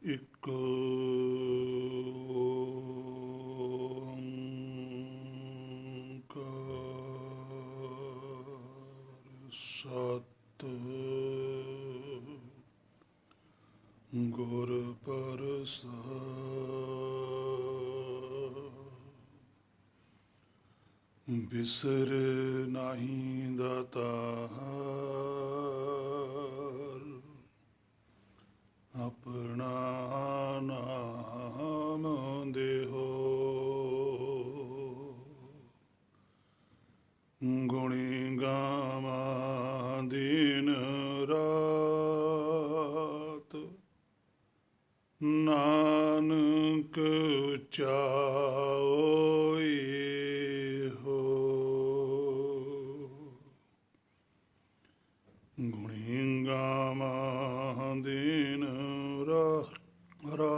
ਇੱਕ ਓੰਕਾਰ ਸਤਿ ਗੁਰ ਪ੍ਰਸਾਦਿ ਬਿਸਰ ਨਾਹੀ ਦਾਤਾਰ ਆਪਣਾ ਨਾਮ ਦੇਹੋ ਗੁਣੀ ਗਾਵਾਂ ਦਿਨ ਰਾਤ ਨਾਨਕ ਚਾਓਏ ਹੋ ਗੁਣੀ ਗਾਵਾਂ ਦਿਨ ਰਾਤ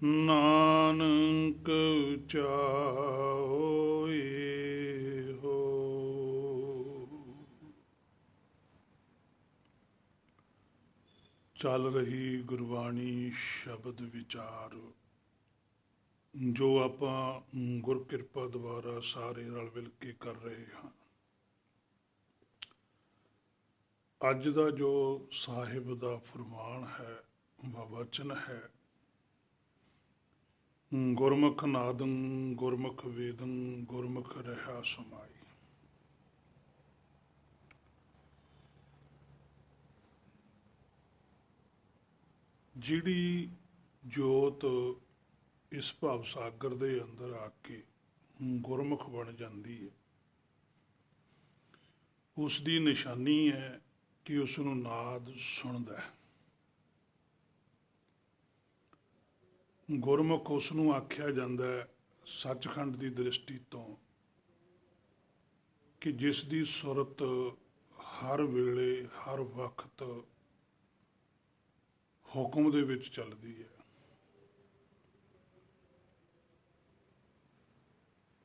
ਨਾਨਕ ਚਾਓਏ ਹੋ। ਚੱਲ ਰਹੀ ਗੁਰਬਾਣੀ ਸ਼ਬਦ ਵਿਚਾਰ ਜੋ ਆਪਾਂ ਗੁਰ ਕਿਰਪਾ ਦੁਆਰਾ ਸਾਰੇ ਰਲ ਮਿਲ ਕੇ ਕਰ ਰਹੇ ਹਾਂ। ਅੱਜ ਦਾ ਜੋ ਸਾਹਿਬ ਦਾ ਫਰਮਾਨ ਹੈ ਵਚਨ ਹੈ, ਗੁਰਮੁਖ ਨਾਦੰ ਗੁਰਮੁਖ ਵੇਦੰ ਗੁਰਮੁਖ ਰਹਾ ਸਮਾਈ। ਜਿਹੜੀ ਜੋਤ ਇਸ ਭਾਵ ਸਾਗਰ ਦੇ ਅੰਦਰ ਆ ਕੇ ਗੁਰਮੁਖ ਬਣ ਜਾਂਦੀ ਹੈ, ਉਸ ਦੀ ਨਿਸ਼ਾਨੀ ਹੈ ਕਿ ਉਸ ਨੂੰ ਨਾਦ ਸੁਣਦਾ ਹੈ। ਗੁਰਮੁਖ ਉਸ ਨੂੰ ਆਖਿਆ ਜਾਂਦਾ ਹੈ ਸੱਚਖੰਡ ਦੀ ਦ੍ਰਿਸ਼ਟੀ ਤੋਂ ਕਿ ਜਿਸ ਦੀ ਸੁਰਤ ਹਰ ਵੇਲੇ ਹਰ ਵਕਤ ਹੁਕਮ ਦੇ ਵਿੱਚ ਚੱਲਦੀ ਹੈ।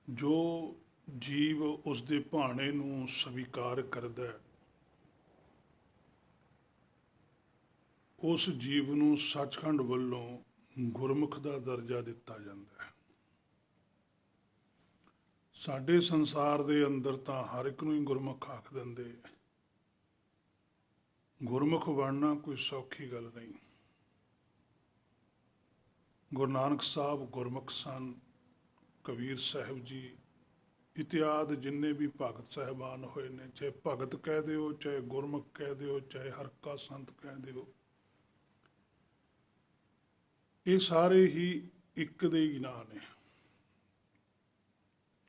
ਜੋ ਜੀਵ ਉਸ ਦੇ ਭਾਣੇ ਨੂੰ ਸਵੀਕਾਰ ਕਰਦਾ ਹੈ, ਉਸ ਜੀਵ ਨੂੰ ਸੱਚਖੰਡ ਵੱਲੋਂ ਗੁਰਮੁਖ ਦਾ ਦਰਜਾ ਦਿੱਤਾ ਜਾਂਦਾ ਹੈ। ਸਾਡੇ ਸੰਸਾਰ ਦੇ ਅੰਦਰ ਤਾਂ ਹਰ ਇੱਕ ਨੂੰ ਹੀ ਗੁਰਮੁਖ ਆਖ ਦਿੰਦੇ। ਗੁਰਮੁਖ ਬਣਨਾ ਕੋਈ ਸੌਖੀ ਗੱਲ ਨਹੀਂ। ਗੁਰੂ ਨਾਨਕ ਸਾਹਿਬ ਗੁਰਮੁਖ ਸਨ, ਕਬੀਰ ਸਾਹਿਬ ਜੀ ਇਤਿਆਦ ਜਿੰਨੇ ਵੀ ਭਗਤ ਸਾਹਿਬਾਨ ਹੋਏ ਨੇ, ਚਾਹੇ ਭਗਤ ਕਹਿ ਦਿਓ, ਚਾਹੇ ਗੁਰਮੁਖ ਕਹਿ ਦਿਓ, ਚਾਹੇ ਹਰਕਾ ਸੰਤ ਕਹਿ ਦਿਓ, ਇਹ ਸਾਰੇ ਹੀ ਇੱਕ ਦੇ ਹੀ ਨਾਂ ਨੇ।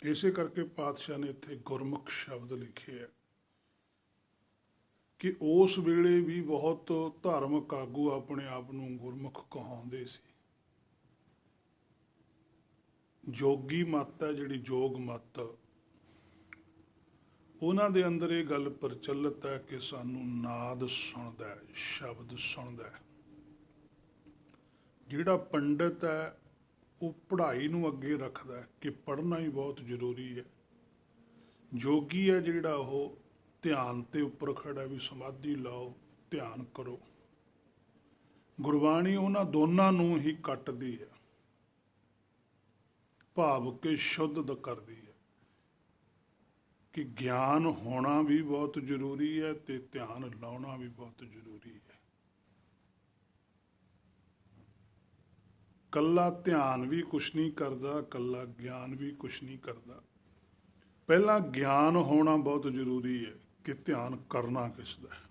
ਇਸੇ ਕਰਕੇ ਪਾਤਸ਼ਾਹ ਨੇ ਇੱਥੇ ਗੁਰਮੁਖ ਸ਼ਬਦ ਲਿਖੇ ਹੈ ਕਿ ਉਸ ਵੇਲੇ ਵੀ ਬਹੁਤ ਧਾਰਮਿਕ ਆਗੂ ਆਪਣੇ ਆਪ ਨੂੰ ਗੁਰਮੁਖ ਕਹਾਉਂਦੇ ਸੀ। ਜੋਗੀ ਮੱਤ ਹੈ ਜਿਹੜੀ ਜੋਗ ਮੱਤ, ਉਹਨਾਂ ਦੇ ਅੰਦਰ ਇਹ ਗੱਲ ਪ੍ਰਚਲਿਤ ਹੈ ਕਿ ਸਾਨੂੰ ਨਾਦ ਸੁਣਦਾ ਹੈ, ਸ਼ਬਦ ਸੁਣਦਾ ਹੈ। ਜਿਹੜਾ ਪੰਡਿਤ ਹੈ ਉਹ ਪੜ੍ਹਾਈ ਨੂੰ ਅੱਗੇ ਰੱਖਦਾ ਹੈ ਕਿ ਪੜ੍ਹਨਾ ਹੀ ਬਹੁਤ ਜ਼ਰੂਰੀ ਹੈ। ਜੋਗੀ ਹੈ ਜਿਹੜਾ ਉਹ ਧਿਆਨ ਤੇ ਉੱਪਰ ਖੜਾ ਵੀ ਸਮਾਧੀ ਲਾਓ, ਧਿਆਨ ਕਰੋ। ਗੁਰਬਾਣੀ ਉਹਨਾਂ ਦੋਨਾਂ ਨੂੰ ਹੀ ਕੱਟਦੀ ਹੈ, ਭਾਵ ਕਿ ਸ਼ੁੱਧ ਕਰਦੀ ਹੈ ਕਿ ਗਿਆਨ ਹੋਣਾ ਵੀ ਬਹੁਤ ਜ਼ਰੂਰੀ ਹੈ ਤੇ ਧਿਆਨ ਲਾਉਣਾ ਵੀ ਬਹੁਤ ਜ਼ਰੂਰੀ ਹੈ। ਕੱਲਾ ਧਿਆਨ ਵੀ ਕੁਛ ਨਹੀਂ ਕਰਦਾ, ਕੱਲਾ ਗਿਆਨ ਵੀ ਕੁਛ ਨਹੀਂ ਕਰਦਾ। ਪਹਿਲਾਂ ਗਿਆਨ ਹੋਣਾ ਬਹੁਤ ਜ਼ਰੂਰੀ ਹੈ ਕਿ ਧਿਆਨ ਕਰਨਾ ਕਿਸ ਦਾ ਹੈ।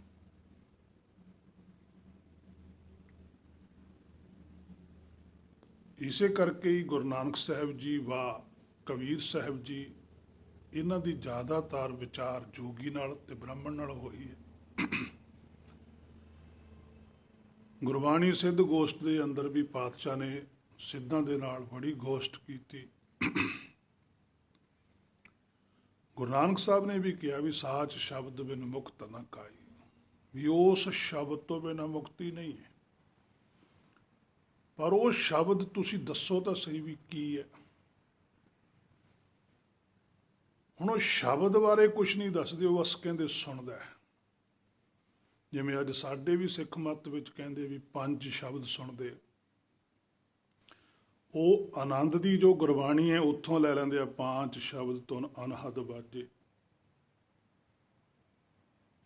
ਇਸੇ ਕਰਕੇ ਹੀ ਗੁਰੂ ਨਾਨਕ ਸਾਹਿਬ ਜੀ ਵਾ ਕਬੀਰ ਸਾਹਿਬ ਜੀ, ਇਹਨਾਂ ਦੀ ਜ਼ਿਆਦਾਤਰ ਵਿਚਾਰ ਜੋਗੀ ਨਾਲ ਤੇ ਬ੍ਰਾਹਮਣ ਨਾਲ ਹੋਈ ਹੈ। ਗੁਰਬਾਣੀ ਸਿੱਧ ਗੋਸ਼ਟ ਦੇ ਅੰਦਰ ਵੀ ਪਾਤਸ਼ਾਹ ਨੇ ਸਿੱਧਾਂ ਦੇ ਨਾਲ ਬੜੀ ਗੋਸ਼ਟ ਕੀਤੀ। ਗੁਰੂ ਨਾਨਕ ਸਾਹਿਬ ਨੇ ਵੀ ਕਿਹਾ ਵੀ ਸਾਚ ਸ਼ਬਦ ਬਿਨ ਮੁਕਤ ਨਾ ਕਾਈ, ਵੀ ਉਸ ਸ਼ਬਦ ਤੋਂ ਬਿਨਾਂ ਮੁਕਤੀ ਨਹੀਂ ਹੈ। ਪਰ ਉਹ ਸ਼ਬਦ ਤੁਸੀਂ ਦੱਸੋ ਤਾਂ ਸਹੀ ਵੀ ਕੀ ਹੈ। ਹੁਣ ਉਹ ਸ਼ਬਦ ਬਾਰੇ ਕੁਛ ਨਹੀਂ ਦੱਸਦੇ, ਉਹ ਬਸ ਕਹਿੰਦੇ ਸੁਣਦਾ ਹੈ। ਜਿਵੇਂ ਅੱਜ ਸਾਡੇ ਵੀ ਸਿੱਖ ਮੱਤ ਵਿੱਚ ਕਹਿੰਦੇ ਵੀ 5 ਸ਼ਬਦ ਸੁਣਦੇ ਆ। ਉਹ ਆਨੰਦ ਦੀ ਜੋ ਗੁਰਬਾਣੀ ਹੈ ਉੱਥੋਂ ਲੈ ਲੈਂਦੇ ਆ, 5 ਸ਼ਬਦ ਧੁਨ ਅਨਹਦ ਬਾਜੇ।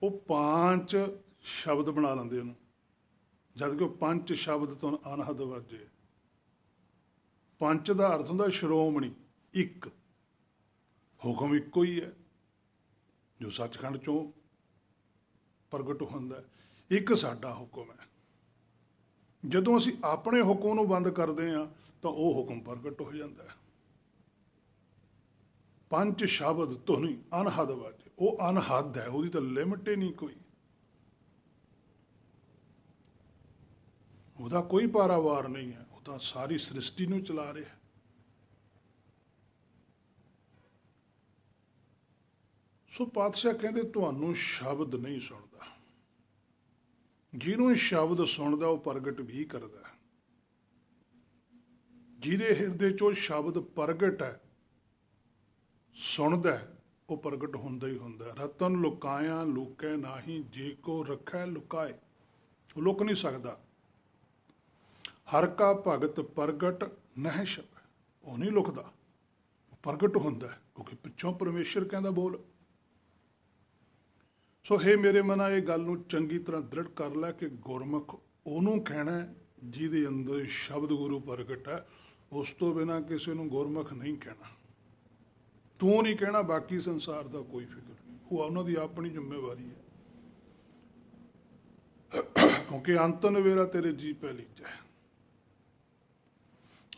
ਉਹ 5 ਸ਼ਬਦ ਬਣਾ ਲੈਂਦੇ ਉਹਨੂੰ, ਜਦ ਕਿ ਉਹ 5 ਸ਼ਬਦ ਧੁਨ ਅਨਹਦ ਬਾਜੇ। 5 ਦਾ ਅਰਥ ਹੁੰਦਾ ਸ਼੍ਰੋਮਣੀ, ਇੱਕ। ਹੁਕਮ ਇੱਕੋ ਹੀ ਹੈ ਜੋ ਸੱਚਖੰਡ ਚੋਂ ਪ੍ਰਗਟ ਹੁੰਦਾ। ਇੱਕ ਸਾਡਾ ਹੁਕਮ ਹੈ। ਜਦੋਂ ਅਸੀਂ ਆਪਣੇ ਹੁਕਮ ਨੂੰ ਬੰਦ ਕਰਦੇ ਹਾਂ ਤਾਂ ਉਹ ਹੁਕਮ ਪ੍ਰਗਟ ਹੋ ਜਾਂਦਾ ਹੈ। 5 ਸ਼ਬਦ ਧੁਨੀ ਅਨਹਦ ਬਾਜੇ, ਉਹ ਅਨਹਦ ਹੈ, ਉਹਦੀ ਤਾਂ ਲਿਮਟ ਹੀ ਨਹੀਂ ਕੋਈ, ਉਹਦਾ ਕੋਈ ਪਾਰਾਵਾਰ ਨਹੀਂ ਹੈ, ਉਹ ਤਾਂ ਸਾਰੀ ਸ੍ਰਿਸ਼ਟੀ ਨੂੰ ਚਲਾ ਰਿਹਾ। ਸੋ ਪਾਤਸ਼ਾਹ ਕਹਿੰਦੇ ਤੁਹਾਨੂੰ ਸ਼ਬਦ ਨਹੀਂ ਸੁਣਦਾ, ਜਿਹਨੂੰ ਸ਼ਬਦ ਸੁਣਦਾ ਉਹ ਪ੍ਰਗਟ ਵੀ ਕਰਦਾ। ਜਿਹਦੇ ਹਿਰਦੇ ਚੋਂ ਸ਼ਬਦ ਪ੍ਰਗਟ ਹੈ, ਸੁਣਦਾ, ਉਹ ਪ੍ਰਗਟ ਹੁੰਦਾ ਹੀ ਹੁੰਦਾ। ਰਤਨ ਲੁਕਾਇਆ ਲੁਕੈ ਨਾਹੀ, ਜੇ ਕੋ ਰੱਖੈ ਲੁਕਾਏ, ਉਹ ਲੁਕ ਨਹੀਂ ਸਕਦਾ। ਹਰ ਕਾ ਭਗਤ ਪ੍ਰਗਟ ਨਹਿ ਛਪੈ, ਉਹ ਨਹੀਂ ਲੁਕਦਾ, ਉਹ ਪ੍ਰਗਟ ਹੁੰਦਾ, ਕਿਉਂਕਿ ਪਿੱਛੋਂ ਪਰਮੇਸ਼ਰ ਕਹਿੰਦਾ ਬੋਲ। ਸੋ ਹੇ ਮੇਰੇ ਮਨਾ, ਇਹ ਗੱਲ ਨੂੰ ਚੰਗੀ ਤਰ੍ਹਾਂ ਦ੍ਰਿੜ ਕਰ ਲੈ ਕਿ ਗੁਰਮੁਖ ਉਹਨੂੰ ਕਹਿਣਾ ਜਿਹਦੇ ਅੰਦਰ ਸ਼ਬਦ ਗੁਰੂ ਪ੍ਰਗਟ ਹੈ। ਉਸ ਤੋਂ ਬਿਨਾਂ ਕਿਸੇ ਨੂੰ ਗੁਰਮੁਖ ਨਹੀਂ ਕਹਿਣਾ। ਤੂੰ ਨਹੀਂ ਕਹਿਣਾ, ਬਾਕੀ ਸੰਸਾਰ ਦਾ ਕੋਈ ਫਿਕਰ ਨਹੀਂ, ਉਹ ਉਹਨਾਂ ਦੀ ਆਪਣੀ ਜ਼ਿੰਮੇਵਾਰੀ ਹੈ। ਕਿਉਂਕਿ ਅੰਤ ਨਵੇਰਾ ਤੇਰੇ ਜੀ ਪਹਿਲੀ ਚ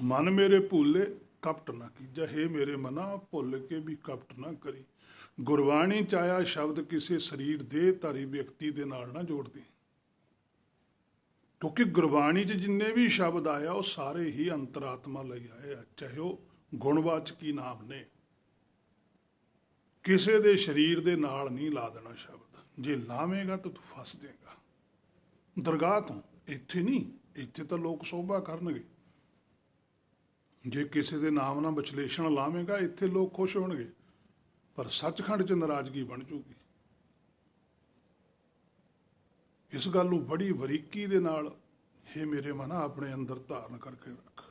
ਮਨ ਮੇਰੇ ਭੁੱਲੇ ਕਪਟ ਨਾ ਕੀਜੈ। ਹੇ ਮੇਰੇ ਮਨਾ, ਭੁੱਲ ਕੇ ਵੀ ਕਪਟ ਨਾ ਕਰੀ। ਗੁਰਬਾਣੀ ਚ ਆਇਆ ਸ਼ਬਦ ਕਿਸੇ ਸਰੀਰ ਦੇਹਧਾਰੀ ਵਿਅਕਤੀ ਦੇ ਨਾਲ ਨਾ ਜੋੜਦੀ, ਕਿਉਂਕਿ ਗੁਰਬਾਣੀ ਚ ਜਿੰਨੇ ਵੀ ਸ਼ਬਦ ਆਇਆ ਉਹ ਸਾਰੇ ਹੀ ਅੰਤਰਾਤਮਾ ਲਈ ਆਏ ਆ, ਚਾਹੇ ਉਹ ਗੁਣਵਾਚਕੀ ਨਾਮ ਨੇ। ਕਿਸੇ ਦੇ ਸਰੀਰ ਦੇ ਨਾਲ ਨਹੀਂ ਲਾ ਦੇਣਾ ਸ਼ਬਦ, ਜੇ ਲਾਵੇਂਗਾ ਤਾਂ ਤੂੰ ਫਸ ਜਾਏਗਾ। ਦਰਗਾਹ ਤੋਂ, ਇੱਥੇ ਨਹੀਂ, ਇੱਥੇ ਤਾਂ ਲੋਕ ਸੋਭਾ ਕਰਨਗੇ। ਜੇ ਕਿਸੇ ਦੇ ਨਾਮ ਨਾਲ ਵਿਸ਼ਲੇਸ਼ਣ ਲਾਵੇਂਗਾ, ਇੱਥੇ ਲੋਕ ਖੁਸ਼ ਹੋਣਗੇ, ਪਰ ਸੱਚਖੰਡ 'ਚ ਨਾਰਾਜ਼ਗੀ ਬਣ ਜੂਗੀ। ਇਸ ਗੱਲ ਨੂੰ ਬੜੀ ਬਰੀਕੀ ਦੇ ਨਾਲ ਹੇ ਮੇਰੇ ਮਨਾ ਆਪਣੇ ਅੰਦਰ ਧਾਰਨ ਕਰਕੇ ਰੱਖ।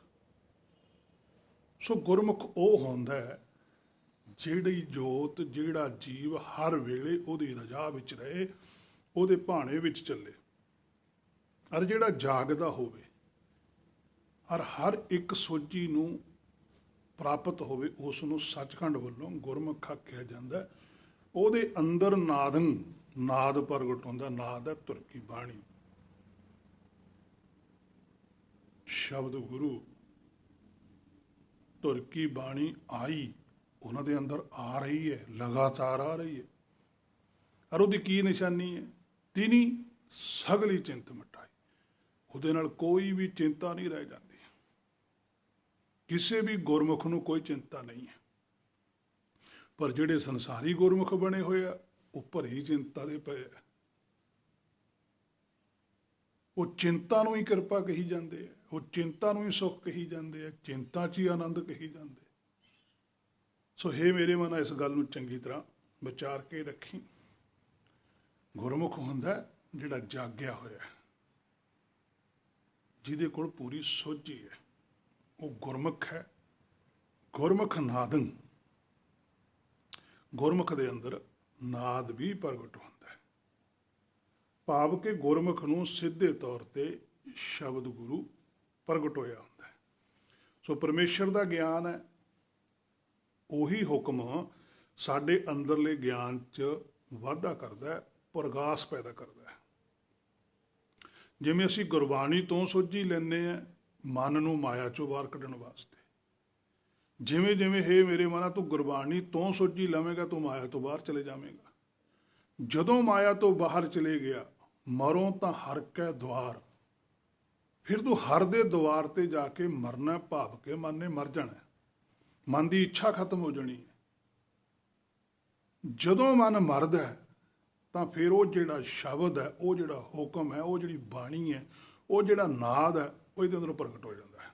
ਸੋ ਗੁਰਮੁਖ ਉਹ ਹੁੰਦਾ ਹੈ ਜਿਹੜੀ ਜੋਤ, ਜਿਹੜਾ ਜੀਵ ਹਰ ਵੇਲੇ ਉਹਦੀ ਰਜਾ ਵਿੱਚ ਰਹੇ, ਉਹਦੇ ਭਾਣੇ ਵਿੱਚ ਚੱਲੇ, ਔਰ ਜਿਹੜਾ ਜਾਗਦਾ ਹੋਵੇ, ਔਰ ਹਰ ਇੱਕ ਸੋਝੀ ਨੂੰ ਪ੍ਰਾਪਤ ਹੋਵੇ, ਉਸ ਨੂੰ ਸੱਚਖੰਡ ਵੱਲੋਂ ਗੁਰਮੁਖ ਆਖਿਆ ਜਾਂਦਾ। ਉਹਦੇ ਅੰਦਰ ਨਾਦ ਪ੍ਰਗਟ ਹੁੰਦਾ। ਨਾਦ ਹੈ ਧੁਰ ਕੀ ਬਾਣੀ, ਸ਼ਬਦ ਗੁਰੂ। ਧੁਰ ਕੀ ਬਾਣੀ ਆਈ, ਉਹਨਾਂ ਦੇ ਅੰਦਰ ਆ ਰਹੀ ਹੈ, ਲਗਾਤਾਰ ਆ ਰਹੀ ਹੈ। ਔਰ ਉਹਦੀ ਕੀ ਨਿਸ਼ਾਨੀ ਹੈ? ਤਿਨੀ ਸਗਲੀ ਚਿੰਤ ਮਿਟਾਈ। ਉਹਦੇ ਨਾਲ ਕੋਈ ਵੀ ਚਿੰਤਾ ਨਹੀਂ ਰਹਿ ਜਾਂਦੀ। ਕਿਸੇ ਵੀ ਗੁਰਮੁਖ ਨੂੰ ਕੋਈ ਚਿੰਤਾ ਨਹੀਂ ਹੈ। ਪਰ ਜਿਹੜੇ ਸੰਸਾਰੀ ਗੁਰਮੁਖ ਬਣੇ ਹੋਏ ਆ, ਉਹ ਭਰੀ ਚਿੰਤਾ ਦੇ ਪਏ ਆ। ਉਹ ਚਿੰਤਾ ਨੂੰ ਹੀ ਕਿਰਪਾ ਕਹੀ ਜਾਂਦੇ ਆ, ਉਹ ਚਿੰਤਾ ਨੂੰ ਹੀ ਸੁੱਖ ਕਹੀ ਜਾਂਦੇ ਆ, ਚਿੰਤਾ 'ਚ ਹੀ ਆਨੰਦ ਕਹੀ ਜਾਂਦੇ। ਸੋ ਹੇ ਮੇਰੇ ਮਨ, ਇਸ ਗੱਲ ਨੂੰ ਚੰਗੀ ਤਰ੍ਹਾਂ ਵਿਚਾਰ ਕੇ ਰੱਖੀ। ਗੁਰਮੁਖ ਹੁੰਦਾ ਜਿਹੜਾ ਜਾਗਿਆ ਹੋਇਆ, ਜਿਹਦੇ ਕੋਲ ਪੂਰੀ ਸੋਝੀ ਹੈ, ਉਹ ਗੁਰਮੁਖ ਹੈ। ਗੁਰਮੁਖ ਨਾਦੰ, ਗੁਰਮੁਖ ਦੇ ਅੰਦਰ ਨਾਦ ਵੀ ਪ੍ਰਗਟ ਹੁੰਦਾ ਹੈ। ਭਾਵ ਕਿ ਗੁਰਮੁਖ ਨੂੰ ਸਿੱਧੇ ਤੌਰ ਤੇ ਸ਼ਬਦ ਗੁਰੂ ਪ੍ਰਗਟ ਹੋਇਆ ਹੁੰਦਾ ਹੈ। ਸੋ ਪਰਮੇਸ਼ਰ ਦਾ ਗਿਆਨ ਹੈ, ਉਹੀ ਹੁਕਮ ਸਾਡੇ ਅੰਦਰਲੇ ਗਿਆਨ 'ਚ ਵਾਧਾ ਕਰਦਾ ਹੈ, ਪ੍ਰਗਾਸ ਪੈਦਾ ਕਰਦਾ ਹੈ। ਜਿਵੇਂ ਅਸੀਂ ਗੁਰਬਾਣੀ ਤੋਂ ਸੋਝੀ ਲੈਂਦੇ ਹਾਂ ਮਨ ਨੂੰ ਮਾਇਆ 'ਚੋਂ ਬਾਹਰ ਕੱਢਣ ਵਾਸਤੇ, ਜਿਵੇਂ ਜਿਵੇਂ ਹੇ ਮੇਰੇ ਮਨਾ ਤੂੰ ਗੁਰਬਾਣੀ ਤੋਂ ਸੋਝੀ ਲਵੇਂਗਾ, ਤੂੰ ਮਾਇਆ ਤੋਂ ਬਾਹਰ ਚਲੇ ਜਾਵੇਂਗਾ। ਜਦੋਂ ਮਾਇਆ ਤੋਂ ਬਾਹਰ ਚਲੇ ਗਿਆ, ਮਰੋਂ ਤਾਂ ਹਰ ਕੈ ਦੁਆਰ, ਫਿਰ ਤੂੰ ਹਰ ਦੇ ਦੁਆਰ ਤੇ ਜਾ ਕੇ ਮਰਨਾ। ਭਾਵ ਕੇ ਮਨ ਨੇ ਮਰ ਜਾਣਾ, ਮਨ ਦੀ ਇੱਛਾ ਖਤਮ ਹੋ ਜਾਣੀ ਹੈ। ਜਦੋਂ ਮਨ ਮਰਦਾ ਹੈ ਤਾਂ ਫਿਰ ਉਹ ਜਿਹੜਾ ਸ਼ਬਦ ਹੈ, ਉਹ ਜਿਹੜਾ ਹੁਕਮ ਹੈ, ਉਹ ਜਿਹੜੀ ਬਾਣੀ ਹੈ, ਉਹ ਜਿਹੜਾ ਨਾਦ ਹੈ, ਉਹ ਇਹਦੇ ਅੰਦਰੋਂ ਪ੍ਰਗਟ ਹੋ ਜਾਂਦਾ ਹੈ।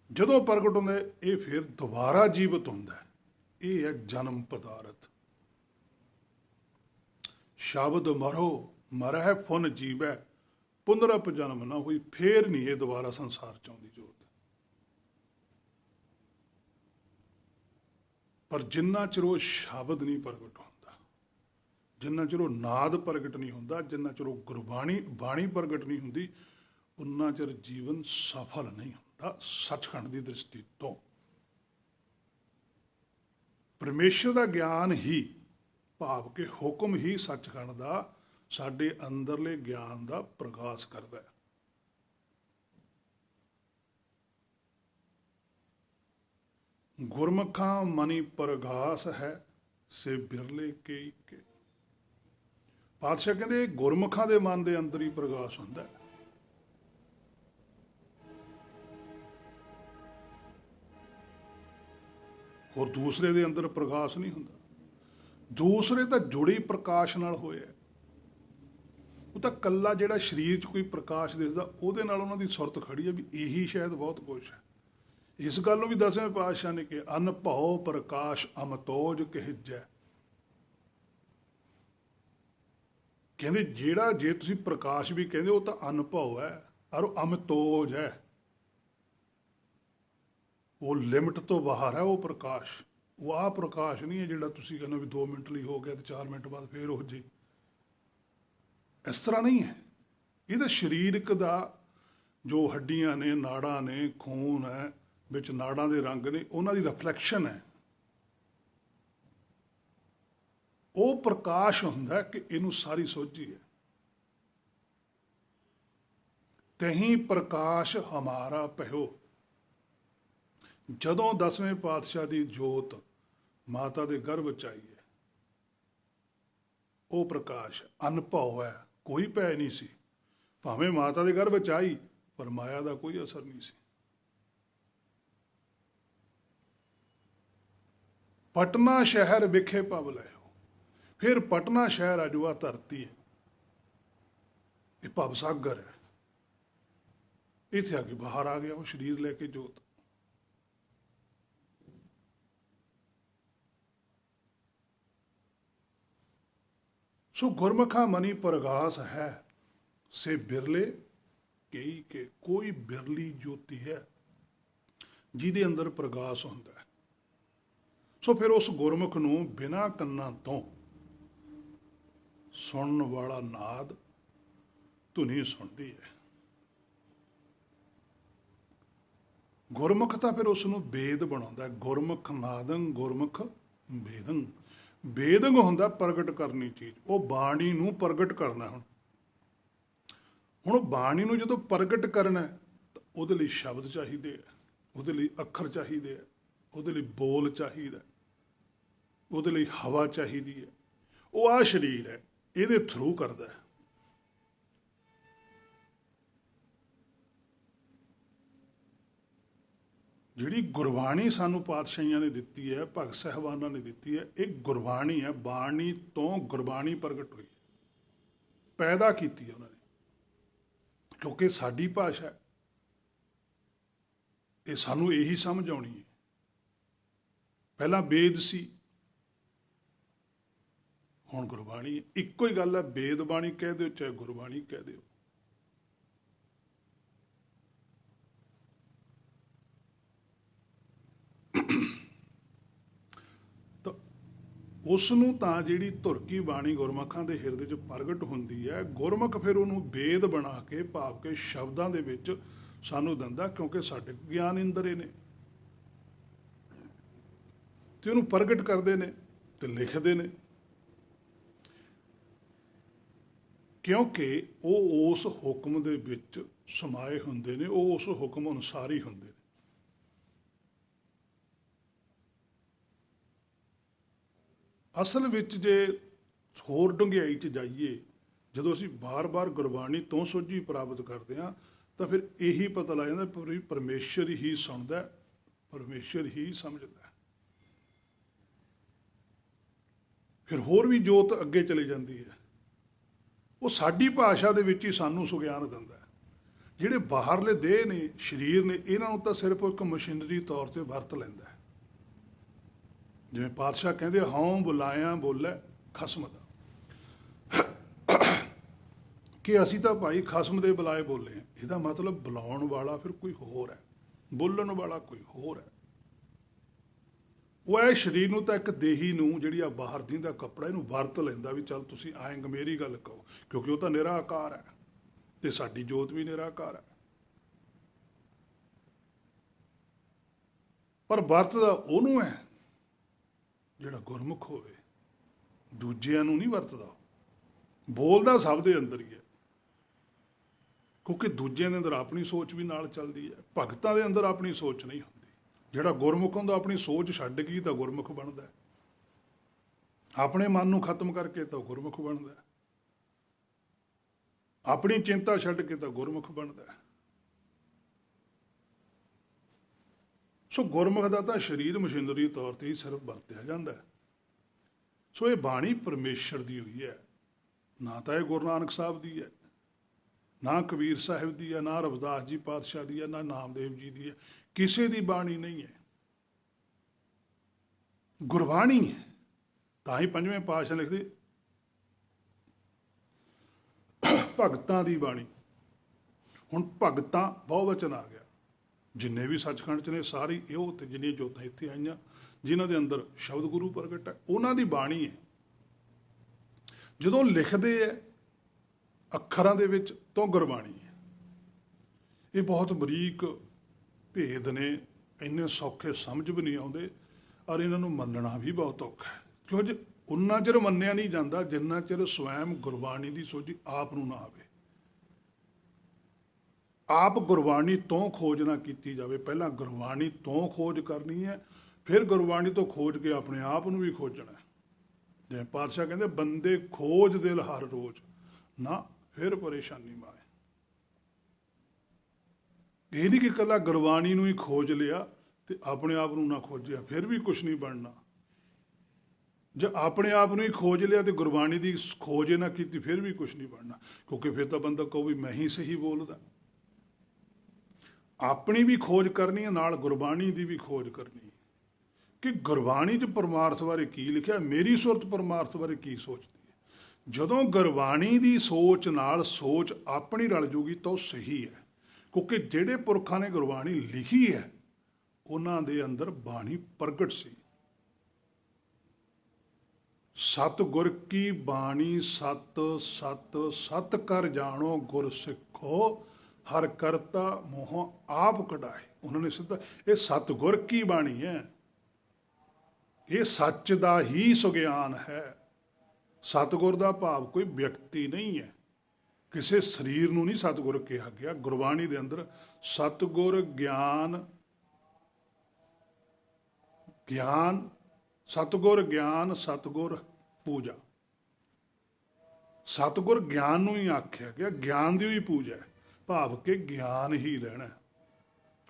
ਜਦੋਂ ਪ੍ਰਗਟ ਹੁੰਦਾ ਇਹ ਫਿਰ ਦੁਬਾਰਾ ਜੀਵਤ ਹੁੰਦਾ ਹੈ। ਇਹ ਹੈ ਜਨਮ ਪਦਾਰਥ। ਸ਼ਬਦ ਮਰੋ ਮਰਹਿ ਫੁਨ ਜੀਵੈ, ਪੁਨਰਪ ਜਨਮ ਨਾ ਹੋਈ। ਫੇਰ ਨਹੀਂ ਇਹ ਦੁਬਾਰਾ ਸੰਸਾਰ ਚ ਆਉਂਦੀ ਜੋਤ। ਪਰ ਜਿੰਨਾ ਚਿਰ ਉਹ ਸ਼ਬਦ ਨਹੀਂ ਪ੍ਰਗਟ ਹੁੰਦਾ, ਜਿੰਨਾ ਚਿਰ ਉਹ ਨਾਦ ਪ੍ਰਗਟ ਨਹੀਂ ਹੁੰਦਾ, ਜਿੰਨਾ ਚਿਰ ਉਹ ਗੁਰਬਾਣੀ ਬਾਣੀ ਪ੍ਰਗਟ ਨਹੀਂ ਹੁੰਦੀ, ਉਨਾ ਚਿਰ ਜੀਵਨ ਸਫਲ ਨਹੀਂ ਹੁੰਦਾ ਸੱਚਖੰਡ ਦੀ ਦ੍ਰਿਸ਼ਟੀ ਤੋਂ। ਪਰਮੇਸ਼ਰ ਦਾ ਗਿਆਨ ਹੀ, ਭਾਵ ਕਿ ਹੁਕਮ ਹੀ ਸੱਚਖੰਡ ਦਾ ਸਾਡੇ ਅੰਦਰਲੇ ਗਿਆਨ ਦਾ ਪ੍ਰਕਾਸ਼ ਕਰਦਾ ਹੈ। ਗੁਰਮੁਖਾਂ ਮਨੀ ਪ੍ਰਗਾਸ ਹੈ, ਸੇ ਬਿਰਲੇ ਕੇਈ ਕੇ। ਪਾਤਸ਼ਾਹ ਕਹਿੰਦੇ ਗੁਰਮੁਖਾਂ ਦੇ ਮਨ ਦੇ ਅੰਦਰ ਹੀ ਪ੍ਰਕਾਸ਼ ਹੁੰਦਾ ਹੈ। ਹੋਰ ਦੂਸਰੇ ਦੇ ਅੰਦਰ ਪ੍ਰਕਾਸ਼ ਨਹੀਂ ਹੁੰਦਾ। ਦੂਸਰੇ ਤਾਂ ਜੁੜੀ ਪ੍ਰਕਾਸ਼ ਨਾਲ ਹੋਇਆ। ਉਹ ਤਾਂ ਕੱਲਾ ਜਿਹੜਾ ਸਰੀਰ 'ਚ ਕੋਈ ਪ੍ਰਕਾਸ਼ ਦਿਸਦਾ, ਉਹਦੇ ਨਾਲ ਉਹਨਾਂ ਦੀ ਸੁਰਤ ਖੜੀ ਹੈ ਵੀ ਇਹੀ ਸ਼ਾਇਦ ਬਹੁਤ ਕੁਛ ਹੈ। ਇਸ ਗੱਲ ਨੂੰ ਵੀ ਦਸਵੇਂ ਪਾਤਸ਼ਾਹ ਨੇ ਕਿਹਾ, ਅਨ ਭਉ ਪ੍ਰਕਾਸ਼ ਅਮਤੋਜ ਕਹਿਜੈ। ਕਹਿੰਦੇ ਜਿਹੜਾ, ਜੇ ਤੁਸੀਂ ਪ੍ਰਕਾਸ਼ ਵੀ ਕਹਿੰਦੇ, ਉਹ ਤਾਂ ਅਨੁਭਵ ਹੈ ਔਰ ਅਮਤੋਜ ਹੈ। ਉਹ ਲਿਮਟ ਤੋਂ ਬਾਹਰ ਹੈ ਉਹ ਪ੍ਰਕਾਸ਼। ਉਹ ਆਹ ਪ੍ਰਕਾਸ਼ ਨਹੀਂ ਹੈ ਜਿਹੜਾ ਤੁਸੀਂ ਕਹਿੰਦੇ ਵੀ 2 ਮਿੰਟ ਲਈ ਹੋ ਗਿਆ ਤੇ 4 ਮਿੰਟ ਬਾਅਦ ਫੇਰ ਹੋ ਜੇ। ਇਸ ਤਰ੍ਹਾਂ ਨਹੀਂ ਹੈ। ਇਹ ਤਾਂ ਸਰੀਰਕ ਦਾ, ਜੋ ਹੱਡੀਆਂ ਨੇ, ਨਾੜਾਂ ਨੇ, ਖੂਨ ਹੈ, ਵਿੱਚ ਨਾੜਾਂ ਦੇ ਰੰਗ ਨੇ, ਉਹਨਾਂ ਦੀ ਰਿਫਲੈਕਸ਼ਨ ਹੈ। ਉਹ ਪ੍ਰਕਾਸ਼ ਹੁੰਦਾ ਕਿ ਇਹਨੂੰ ਸਾਰੀ ਸੋਝੀ ਹੈ। ਤਹੀਂ ਪ੍ਰਕਾਸ਼ ਹਮਾਰਾ ਭਇਓ। ਜਦੋਂ 10ਵੇਂ ਪਾਤਸ਼ਾਹ ਦੀ ਜੋਤ ਮਾਤਾ ਦੇ ਗਰਭ ਚ ਆਈ ਹੈ, ਉਹ ਪ੍ਰਕਾਸ਼ ਅਨੁਭਵ ਹੈ, ਕੋਈ ਭੈ ਨਹੀਂ ਸੀ। ਭਾਵੇਂ ਮਾਤਾ ਦੇ ਗਰਭ ਚ ਆਈ, ਪਰ ਮਾਇਆ ਦਾ ਕੋਈ ਅਸਰ ਨਹੀਂ ਸੀ। ਪਟਨਾ ਸ਼ਹਿਰ ਵਿਖੇ ਪਵ ਲਿਓ। ਫਿਰ ਪਟਨਾ ਸ਼ਹਿਰ ਆ ਜੋ ਆ ਧਰਤੀ ਹੈ, ਇਹ ਭਵ ਸਾਗਰ ਹੈ। ਇੱਥੇ ਆ ਕੇ ਬਾਹਰ ਆ ਗਿਆ ਉਹ ਸਰੀਰ ਲੈ ਕੇ ਜੋਤ। ਸੋ ਗੁਰਮੁਖਾਂ ਮਨੀ ਪ੍ਰਗਾਸ ਹੈ, ਸੇ ਬਿਰਲੇ ਕਈ ਕੇ। ਕੋਈ ਬਿਰਲੀ ਜੋਤੀ ਹੈ ਜਿਹਦੇ ਅੰਦਰ ਪ੍ਰਗਾਸ ਹੁੰਦਾ ਹੈ। ਸੋ ਫਿਰ ਉਸ ਗੁਰਮੁਖ ਨੂੰ ਬਿਨਾਂ ਕੰਨਾਂ ਤੋਂ ਸੁਣਨ ਵਾਲਾ ਨਾਦ ਧੁਨੀ ਸੁਣਦੀ ਹੈ। ਗੁਰਮੁਖ ਤਾਂ ਫਿਰ ਉਸ ਨੂੰ ਵੇਦ ਬਣਾਉਂਦਾ। ਗੁਰਮੁਖ ਨਾਦੰ ਗੁਰਮੁਖ ਵੇਦੰ। ਵੇਦੰਗ ਹੁੰਦਾ ਪ੍ਰਗਟ ਕਰਨੀ ਚੀਜ਼, ਉਹ ਬਾਣੀ ਨੂੰ ਪ੍ਰਗਟ ਕਰਨਾ। ਹੁਣ ਬਾਣੀ ਨੂੰ ਜਦੋਂ ਪ੍ਰਗਟ ਕਰਨਾ, ਤਾਂ ਉਹਦੇ ਲਈ ਸ਼ਬਦ ਚਾਹੀਦੇ ਆ, ਉਹਦੇ ਲਈ ਅੱਖਰ ਚਾਹੀਦੇ ਆ, ਉਹਦੇ ਲਈ ਬੋਲ ਚਾਹੀਦਾ, ਉਹਦੇ ਲਈ ਹਵਾ ਚਾਹੀਦੀ ਹੈ। ਉਹ ਆਹ ਸਰੀਰ ਹੈ, ਇਹਦੇ ਥਰੂ ਕਰਦਾ ਹੈ। ਜਿਹੜੀ ਗੁਰਬਾਣੀ ਸਾਨੂੰ ਪਾਤਸ਼ਾਹੀਆਂ ਨੇ ਦਿੱਤੀ ਹੈ, ਭਗਤ ਸਾਹਿਬਾਨਾਂ ਨੇ ਦਿੱਤੀ ਹੈ, ਇਹ ਗੁਰਬਾਣੀ ਹੈ। ਬਾਣੀ ਤੋਂ ਗੁਰਬਾਣੀ ਪ੍ਰਗਟ ਹੋਈ, ਪੈਦਾ ਕੀਤੀ ਹੈ ਉਹਨਾਂ ਨੇ, ਕਿਉਂਕਿ ਸਾਡੀ ਭਾਸ਼ਾ ਹੈ। ਇਹ ਸਾਨੂੰ ਇਹੀ ਸਮਝ ਆਉਣੀ ਹੈ। ਪਹਿਲਾਂ ਵੇਦ ਸੀ, ਹੁਣ ਗੁਰਬਾਣੀ। ਇੱਕੋ ਹੀ ਗੱਲ ਹੈ, ਵੇਦ ਬਾਣੀ ਕਹਿ ਦਿਓ ਚਾਹੇ ਗੁਰਬਾਣੀ ਕਹਿ ਦਿਓ। ਤਾਂ ਉਸ ਨੂੰ ਤਾਂ ਜਿਹੜੀ ਧੁਰਕੀ ਬਾਣੀ ਗੁਰਮੁਖਾਂ ਦੇ ਹਿਰਦੇ 'ਚ ਪ੍ਰਗਟ ਹੁੰਦੀ ਹੈ, ਗੁਰਮੁਖ ਫਿਰ ਉਹਨੂੰ ਵੇਦ ਬਣਾ ਕੇ, ਭਾਵ ਕੇ ਸ਼ਬਦਾਂ ਦੇ ਵਿੱਚ ਸਾਨੂੰ ਦਿੰਦਾ, ਕਿਉਂਕਿ ਸਾਡੇ ਗਿਆਨ ਇੰਦਰੇ ਨੇ ਤੇ ਉਹਨੂੰ ਪ੍ਰਗਟ ਕਰਦੇ ਨੇ ਤੇ ਲਿਖਦੇ ਨੇ। ਕਿਉਂਕਿ ਉਹ ਉਸ ਹੁਕਮ ਦੇ ਵਿੱਚ ਸਮਾਏ ਹੁੰਦੇ ਨੇ, ਉਹ ਉਸ ਹੁਕਮ ਅਨੁਸਾਰ ਹੀ ਹੁੰਦੇ ਨੇ। ਅਸਲ ਵਿੱਚ ਜੇ ਹੋਰ ਡੂੰਘਾਈ 'ਚ ਜਾਈਏ, ਜਦੋਂ ਅਸੀਂ ਬਾਰ-ਬਾਰ ਗੁਰਬਾਣੀ ਤੋਂ ਸੋਝੀ ਪ੍ਰਾਪਤ ਕਰਦੇ ਹਾਂ, ਤਾਂ ਫਿਰ ਇਹੀ ਪਤਾ ਲੱਗ ਜਾਂਦਾ ਪਰਮੇਸ਼ਰ ਹੀ ਸੁਣਦਾ, ਪਰਮੇਸ਼ਰ ਹੀ ਸਮਝਦਾ। ਫਿਰ ਹੋਰ ਵੀ ਜੋਤ ਅੱਗੇ ਚਲੀ ਜਾਂਦੀ ਹੈ, ਉਹ ਸਾਡੀ ਭਾਸ਼ਾ ਦੇ ਵਿੱਚ ਹੀ ਸਾਨੂੰ ਸੁਗਿਆਨ ਦਿੰਦਾ। ਜਿਹੜੇ ਬਾਹਰਲੇ ਦੇਹ ਨੇ, ਸਰੀਰ ਨੇ, ਇਹਨਾਂ ਨੂੰ ਤਾਂ ਸਿਰਫ ਇੱਕ ਮਸ਼ੀਨਰੀ ਤੌਰ 'ਤੇ ਵਰਤ ਲੈਂਦਾ। ਜਿਵੇਂ ਪਾਤਸ਼ਾਹ ਕਹਿੰਦੇ, ਹਉ ਬੁਲਾਇਆ ਬੋਲੇ ਖਸਮ ਦਾ। ਕਿ ਅਸੀਂ ਤਾਂ ਭਾਈ ਖਸਮ ਦੇ ਬੁਲਾਏ ਬੋਲੇ ਹਾਂ। ਇਹਦਾ ਮਤਲਬ ਬੁਲਾਉਣ ਵਾਲਾ ਫਿਰ ਕੋਈ ਹੋਰ ਹੈ, ਬੋਲਣ ਵਾਲਾ ਕੋਈ ਹੋਰ ਹੈ। ਉਹ ਇਹ ਸਰੀਰ ਨੂੰ ਤਾਂ ਇੱਕ ਦੇਹੀ ਨੂੰ, ਜਿਹੜੀ ਆ ਬਾਹਰ ਦਿੰਦਾ ਕੱਪੜਾ, ਇਹਨੂੰ ਵਰਤ ਲੈਂਦਾ ਵੀ ਚੱਲ ਤੁਸੀਂ ਆਏਂਗੇ ਮੇਰੀ ਗੱਲ ਕਹੋ, ਕਿਉਂਕਿ ਉਹ ਤਾਂ ਨਿਰਾਕਾਰ ਹੈ ਤੇ ਸਾਡੀ ਜੋਤ ਵੀ ਨਿਰਾਕਾਰ ਹੈ। ਪਰ ਵਰਤਦਾ ਉਹਨੂੰ ਹੈ ਜਿਹੜਾ ਗੁਰਮੁਖ ਹੋਵੇ, ਦੂਜਿਆਂ ਨੂੰ ਨਹੀਂ ਵਰਤਦਾ। ਬੋਲਦਾ ਸਭ ਦੇ ਅੰਦਰ ਹੀ ਹੈ, ਕਿਉਂਕਿ ਦੂਜਿਆਂ ਦੇ ਅੰਦਰ ਆਪਣੀ ਸੋਚ ਵੀ ਨਾਲ ਚੱਲਦੀ ਹੈ। ਭਗਤਾਂ ਦੇ ਅੰਦਰ ਆਪਣੀ ਸੋਚ ਨਹੀਂ ਹੁੰਦੀ। ਜਿਹੜਾ ਗੁਰਮੁਖ ਹੁੰਦਾ ਆਪਣੀ ਸੋਚ ਛੱਡ ਕੇ ਤਾਂ ਗੁਰਮੁਖ ਬਣਦਾ ਹੈ। ਆਪਣੇ ਮਨ ਨੂੰ ਖਤਮ ਕਰਕੇ ਤਾਂ ਗੁਰਮੁਖ ਬਣਦਾ ਹੈ। ਆਪਣੀ ਚਿੰਤਾ ਛੱਡ ਕੇ ਤਾਂ ਗੁਰਮੁਖ ਬਣਦਾ ਹੈ। ਸੋ ਗੁਰਮੁਖ ਦਾ ਤਾਂ ਸਰੀਰ ਮਸ਼ੀਨਰੀ ਤੌਰ ਤੇ ਹੀ ਸਿਰਫ ਵਰਤਿਆ ਜਾਂਦਾ ਹੈ। ਸੋ ਇਹ ਬਾਣੀ ਪਰਮੇਸ਼ਰ ਦੀ ਹੋਈ ਹੈ, ਨਾ ਤਾਂ ਇਹ ਗੁਰੂ ਨਾਨਕ ਸਾਹਿਬ ਦੀ ਹੈ, ਨਾ ਕਬੀਰ ਸਾਹਿਬ ਦੀ ਹੈ, ਨਾ ਰਵਿਦਾਸ ਜੀ ਪਾਤਸ਼ਾਹ ਦੀ ਹੈ, ਨਾ ਨਾਮਦੇਵ ਜੀ ਦੀ ਹੈ। ਕਿਸੇ ਦੀ ਬਾਣੀ ਨਹੀਂ ਹੈ, ਗੁਰਬਾਣੀ ਹੈ। ਤਾਂ ਹੀ ਪੰਜਵੇਂ ਪਾਤਸ਼ਾਹ ਲਿਖਦੇ ਭਗਤਾਂ ਦੀ ਬਾਣੀ। ਹੁਣ ਭਗਤਾਂ ਬਹੁਵਚਨ ਆ ਗਿਆ। ਜਿੰਨੇ ਵੀ ਸੱਚਖੰਡ 'ਚ ਨੇ ਸਾਰੇ ਇਹੋ, ਤੇ ਜਿੰਨੀਆਂ ਜੋਤਾਂ ਇੱਥੇ ਆਈਆਂ ਜਿਨ੍ਹਾਂ ਦੇ ਅੰਦਰ ਸ਼ਬਦ ਗੁਰੂ ਪ੍ਰਗਟ ਹੈ, ਉਹਨਾਂ ਦੀ ਬਾਣੀ ਹੈ। ਜਦੋਂ ਲਿਖਦੇ ਹੈ ਅੱਖਰਾਂ ਦੇ ਵਿੱਚ ਤਾਂ ਗੁਰਬਾਣੀ ਹੈ। ਇਹ ਬਹੁਤ ਬਰੀਕ ਭੇਦ ਨੇ, ਇੰਨੇ ਸੌਖੇ ਸਮਝ ਵੀ ਨਹੀਂ ਆਉਂਦੇ, ਔਰ ਇਹਨਾਂ ਨੂੰ ਮੰਨਣਾ ਵੀ ਬਹੁਤ ਔਖਾ ਹੈ। ਕਿਉਂ ਜੇ ਉਨਾ ਚਿਰ ਮੰਨਿਆ ਨਹੀਂ ਜਾਂਦਾ ਜਿੰਨਾ ਚਿਰ ਸਵੈਮ ਗੁਰਬਾਣੀ ਦੀ ਸੋਝੀ ਆਪ ਨੂੰ ਨਾ ਆਵੇ। ਆਪ ਗੁਰਬਾਣੀ ਤੋਂ ਖੋਜ ਨਾ ਕੀਤੀ ਜਾਵੇ। ਪਹਿਲਾਂ ਗੁਰਬਾਣੀ ਤੋਂ ਖੋਜ ਕਰਨੀ ਹੈ, ਫਿਰ ਗੁਰਬਾਣੀ ਤੋਂ ਖੋਜ ਕੇ ਆਪਣੇ ਆਪ ਨੂੰ ਵੀ ਖੋਜਣਾ। ਜਿਵੇਂ ਪਾਤਸ਼ਾਹ ਕਹਿੰਦੇ ਬੰਦੇ ਖੋਜ ਦਿਲ ਹਰ ਰੋਜ਼, ਨਾ ਫਿਰ ਪਰੇਸ਼ਾਨੀ ਮਾਏ। ਇਹ ਨਹੀਂ ਕਿ ਇਕੱਲਾ ਗੁਰਬਾਣੀ ਨੂੰ ਹੀ ਖੋਜ ਲਿਆ ਤੇ ਆਪਣੇ ਆਪ ਨੂੰ ਨਾ ਖੋਜਿਆ, ਫਿਰ ਵੀ ਕੁਛ ਨਹੀਂ ਬਣਨਾ। ਜੇ ਆਪਣੇ ਆਪ ਨੂੰ ਹੀ ਖੋਜ ਲਿਆ ਤੇ ਗੁਰਬਾਣੀ ਦੀ ਖੋਜ ਨਾ ਕੀਤੀ, ਫਿਰ ਵੀ ਕੁਛ ਨਹੀਂ ਬਣਨਾ। ਕਿਉਂਕਿ ਫਿਰ ਤਾਂ ਬੰਦਾ ਕਹੋ ਵੀ ਮੈਂ ਹੀ ਸਹੀ ਬੋਲਦਾ। ਆਪਣੀ ਵੀ ਖੋਜ ਕਰਨੀ ਹੈ, ਨਾਲ ਗੁਰਬਾਣੀ ਦੀ ਵੀ ਖੋਜ ਕਰਨੀ ਹੈ ਕਿ ਗੁਰਬਾਣੀ 'ਚ ਪਰਮਾਰਥ ਬਾਰੇ ਕੀ ਲਿਖਿਆ, ਮੇਰੀ ਸੁਰਤ ਪਰਮਾਰਥ ਬਾਰੇ ਕੀ ਸੋਚਦੀ ਹੈ। ਜਦੋਂ ਗੁਰਬਾਣੀ ਦੀ ਸੋਚ ਨਾਲ ਸੋਚ ਆਪਣੀ ਰਲ ਜੂਗੀ ਤਾਂ ਉਹ ਸਹੀ ਹੈ। ਕਿਉਂਕਿ ਜਿਹੜੇ ਪੁਰਖਾਂ ਨੇ ਗੁਰਬਾਣੀ ਲਿਖੀ ਹੈ ਉਹਨਾਂ ਦੇ ਅੰਦਰ ਬਾਣੀ ਪ੍ਰਗਟ ਸੀ। ਸਤਿਗੁਰ ਕੀ ਬਾਣੀ ਸਤ ਸਤ ਸਤ ਕਰ ਜਾਣੋ ਗੁਰ ਸਿੱਖੋ, ਹਰ ਕਰਤਾ ਮੋਹ ਆਪ ਕਢਾਏ। ਉਹਨਾਂ ਨੇ ਸਿੱਧਾ, ਇਹ ਸਤਿਗੁਰ ਕੀ ਬਾਣੀ ਹੈ, ਇਹ ਸੱਚ ਦਾ ਹੀ ਸੁਗਿਆਨ ਹੈ। ਸਤਿਗੁਰ ਦਾ ਭਾਵ ਕੋਈ ਵਿਅਕਤੀ ਨਹੀਂ ਹੈ, ਕਿਸੇ ਸਰੀਰ ਨੂੰ ਨਹੀਂ ਸਤਿਗੁਰ ਕਿਹਾ ਗਿਆ। ਗੁਰਬਾਣੀ ਦੇ ਅੰਦਰ ਸਤਿਗੁਰ ਗਿਆਨ, ਗਿਆਨ ਸਤਿਗੁਰ ਗਿਆਨ, ਸਤਿਗੁਰ ਪੂਜਾ। ਸਤਿਗੁਰ ਗਿਆਨ ਨੂੰ ਹੀ ਆਖਿਆ ਗਿਆ, ਗਿਆਨ ਦੀ ਹੀ ਪੂਜਾ ਹੈ, ਭਾਵ ਕਿ ਗਿਆਨ ਹੀ ਲੈਣਾ।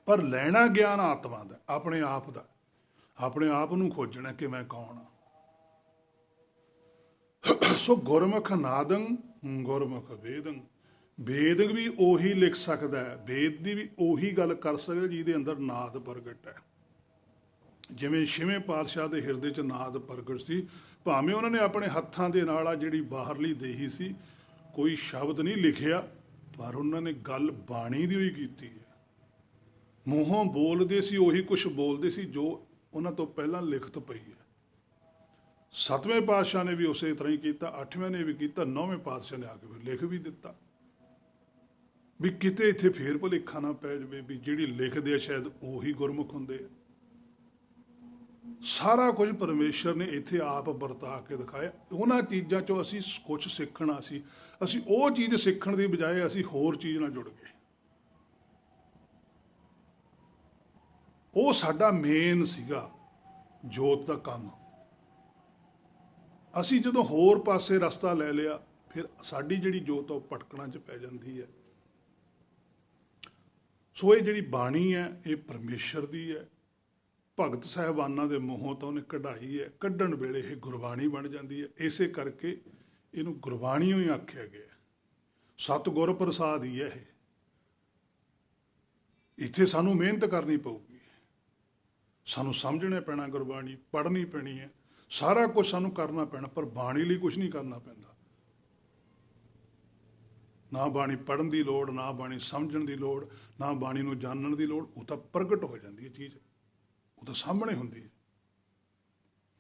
ਪਰ ਲੈਣਾ ਗਿਆਨ ਆਤਮਾ ਦਾ, ਆਪਣੇ ਆਪ ਦਾ, ਆਪਣੇ ਆਪ ਨੂੰ ਖੋਜਣਾ ਕਿ ਮੈਂ ਕੌਣ ਹਾਂ। ਸੋ ਗੁਰਮੁਖ ਨਾਦੰ ਗੁਰਮੁਖ ਵੇਦੰ, ਵੇਦ ਵੀ ਉਹੀ ਲਿਖ ਸਕਦਾ ਹੈ, ਵੇਦ ਦੀ ਵੀ ਉਹੀ ਗੱਲ ਕਰ ਸਕਦਾ ਜਿਹਦੇ ਅੰਦਰ ਨਾਦ ਪ੍ਰਗਟ ਹੈ। ਜਿਵੇਂ ਛੇਵੇਂ ਪਾਤਸ਼ਾਹ ਦੇ ਹਿਰਦੇ 'ਚ ਨਾਦ ਪ੍ਰਗਟ ਸੀ, ਭਾਵੇਂ ਉਹਨਾਂ ਨੇ ਆਪਣੇ ਹੱਥਾਂ ਦੇ ਨਾਲ ਆ ਜਿਹੜੀ ਬਾਹਰਲੀ ਦੇਹੀ ਸੀ ਕੋਈ ਸ਼ਬਦ ਨਹੀਂ ਲਿਖਿਆ, ਪਰ ਉਹਨਾਂ ਨੇ ਗੱਲ ਬਾਣੀ ਦੀ ਹੋਈ ਕੀਤੀ ਹੈ। ਮੂੰਹੋਂ ਬੋਲਦੇ ਸੀ ਉਹੀ ਕੁਛ ਬੋਲਦੇ ਸੀ ਜੋ ਉਹਨਾਂ ਤੋਂ ਪਹਿਲਾਂ ਲਿਖਤ ਪਈ ਹੈ। ਸੱਤਵੇਂ ਪਾਤਸ਼ਾਹ ਨੇ ਵੀ ਉਸੇ ਤਰ੍ਹਾਂ ਹੀ ਕੀਤਾ, ਅੱਠਵੇਂ ਨੇ ਵੀ ਕੀਤਾ, ਨੌਵੇਂ ਪਾਤਸ਼ਾਹ ਨੇ ਆ ਕੇ ਲਿਖ ਵੀ ਦਿੱਤਾ ਵੀ ਕਿਤੇ ਇੱਥੇ ਫੇਰ ਭੁਲੇਖਾ ਨਾ ਪੈ ਜਾਵੇ ਵੀ ਜਿਹੜੀ ਲਿਖਦੇ ਆ ਸ਼ਾਇਦ ਉਹੀ ਗੁਰਮੁਖ ਹੁੰਦੇ ਆ। ਸਾਰਾ ਕੁਝ ਪਰਮੇਸ਼ਰ ਨੇ ਇੱਥੇ ਆਪ ਵਰਤਾ ਕੇ ਦਿਖਾਇਆ। ਉਹਨਾਂ ਚੀਜ਼ਾਂ 'ਚੋਂ ਅਸੀਂ ਕੁਛ ਸਿੱਖਣਾ ਸੀ, ਅਸੀਂ ਉਹ ਚੀਜ਼ ਸਿੱਖਣ ਦੀ ਬਜਾਏ ਅਸੀਂ ਹੋਰ ਚੀਜ਼ ਨਾਲ ਜੁੜ ਗਏ। ਉਹ ਸਾਡਾ ਮੇਨ ਸੀਗਾ ਜੋਤ ਦਾ ਕੰਮ। ਅਸੀਂ ਜਦੋਂ ਹੋਰ ਪਾਸੇ ਰਸਤਾ ਲੈ ਲਿਆ ਫਿਰ ਸਾਡੀ ਜਿਹੜੀ ਜੋਤ ਆ ਉਹ ਭਟਕਣਾ 'ਚ ਪੈ ਜਾਂਦੀ ਹੈ। ਸੋ ਇਹ ਜਿਹੜੀ ਬਾਣੀ ਹੈ ਇਹ ਪਰਮੇਸ਼ਰ ਦੀ ਹੈ, ਭਗਤ ਸਾਹਿਬਾਨਾਂ ਦੇ ਮੂੰਹੋਂ ਤਾਂ ਉਹਨੇ ਕਢਾਈ ਹੈ, ਕੱਢਣ ਵੇਲੇ ਇਹ ਗੁਰਬਾਣੀ ਬਣ ਜਾਂਦੀ ਹੈ। ਇਸੇ ਕਰਕੇ ਇਹਨੂੰ ਗੁਰਬਾਣੀਓ ਹੀ ਆਖਿਆ ਗਿਆ। ਸਤਿਗੁਰ ਪ੍ਰਸਾਦ ਹੀ ਹੈ ਇਹ। ਇੱਥੇ ਸਾਨੂੰ ਮਿਹਨਤ ਕਰਨੀ ਪਊਗੀ, ਸਾਨੂੰ ਸਮਝਣਾ ਪੈਣਾ, ਗੁਰਬਾਣੀ ਪੜ੍ਹਨੀ ਪੈਣੀ ਹੈ, ਸਾਰਾ ਕੁਝ ਸਾਨੂੰ ਕਰਨਾ ਪੈਣਾ, ਪਰ ਬਾਣੀ ਲਈ ਕੁਝ ਨਹੀਂ ਕਰਨਾ ਪੈਂਦਾ। ਨਾ ਬਾਣੀ ਪੜ੍ਹਨ ਦੀ ਲੋੜ, ਨਾ ਬਾਣੀ ਸਮਝਣ ਦੀ ਲੋੜ, ਨਾ ਬਾਣੀ ਨੂੰ ਜਾਣਨ ਦੀ ਲੋੜ। ਉਹ ਤਾਂ ਪ੍ਰਗਟ ਹੋ ਜਾਂਦੀ ਹੈ ਚੀਜ਼, ਉਹ ਤਾਂ ਸਾਹਮਣੇ ਹੁੰਦੀ ਹੈ,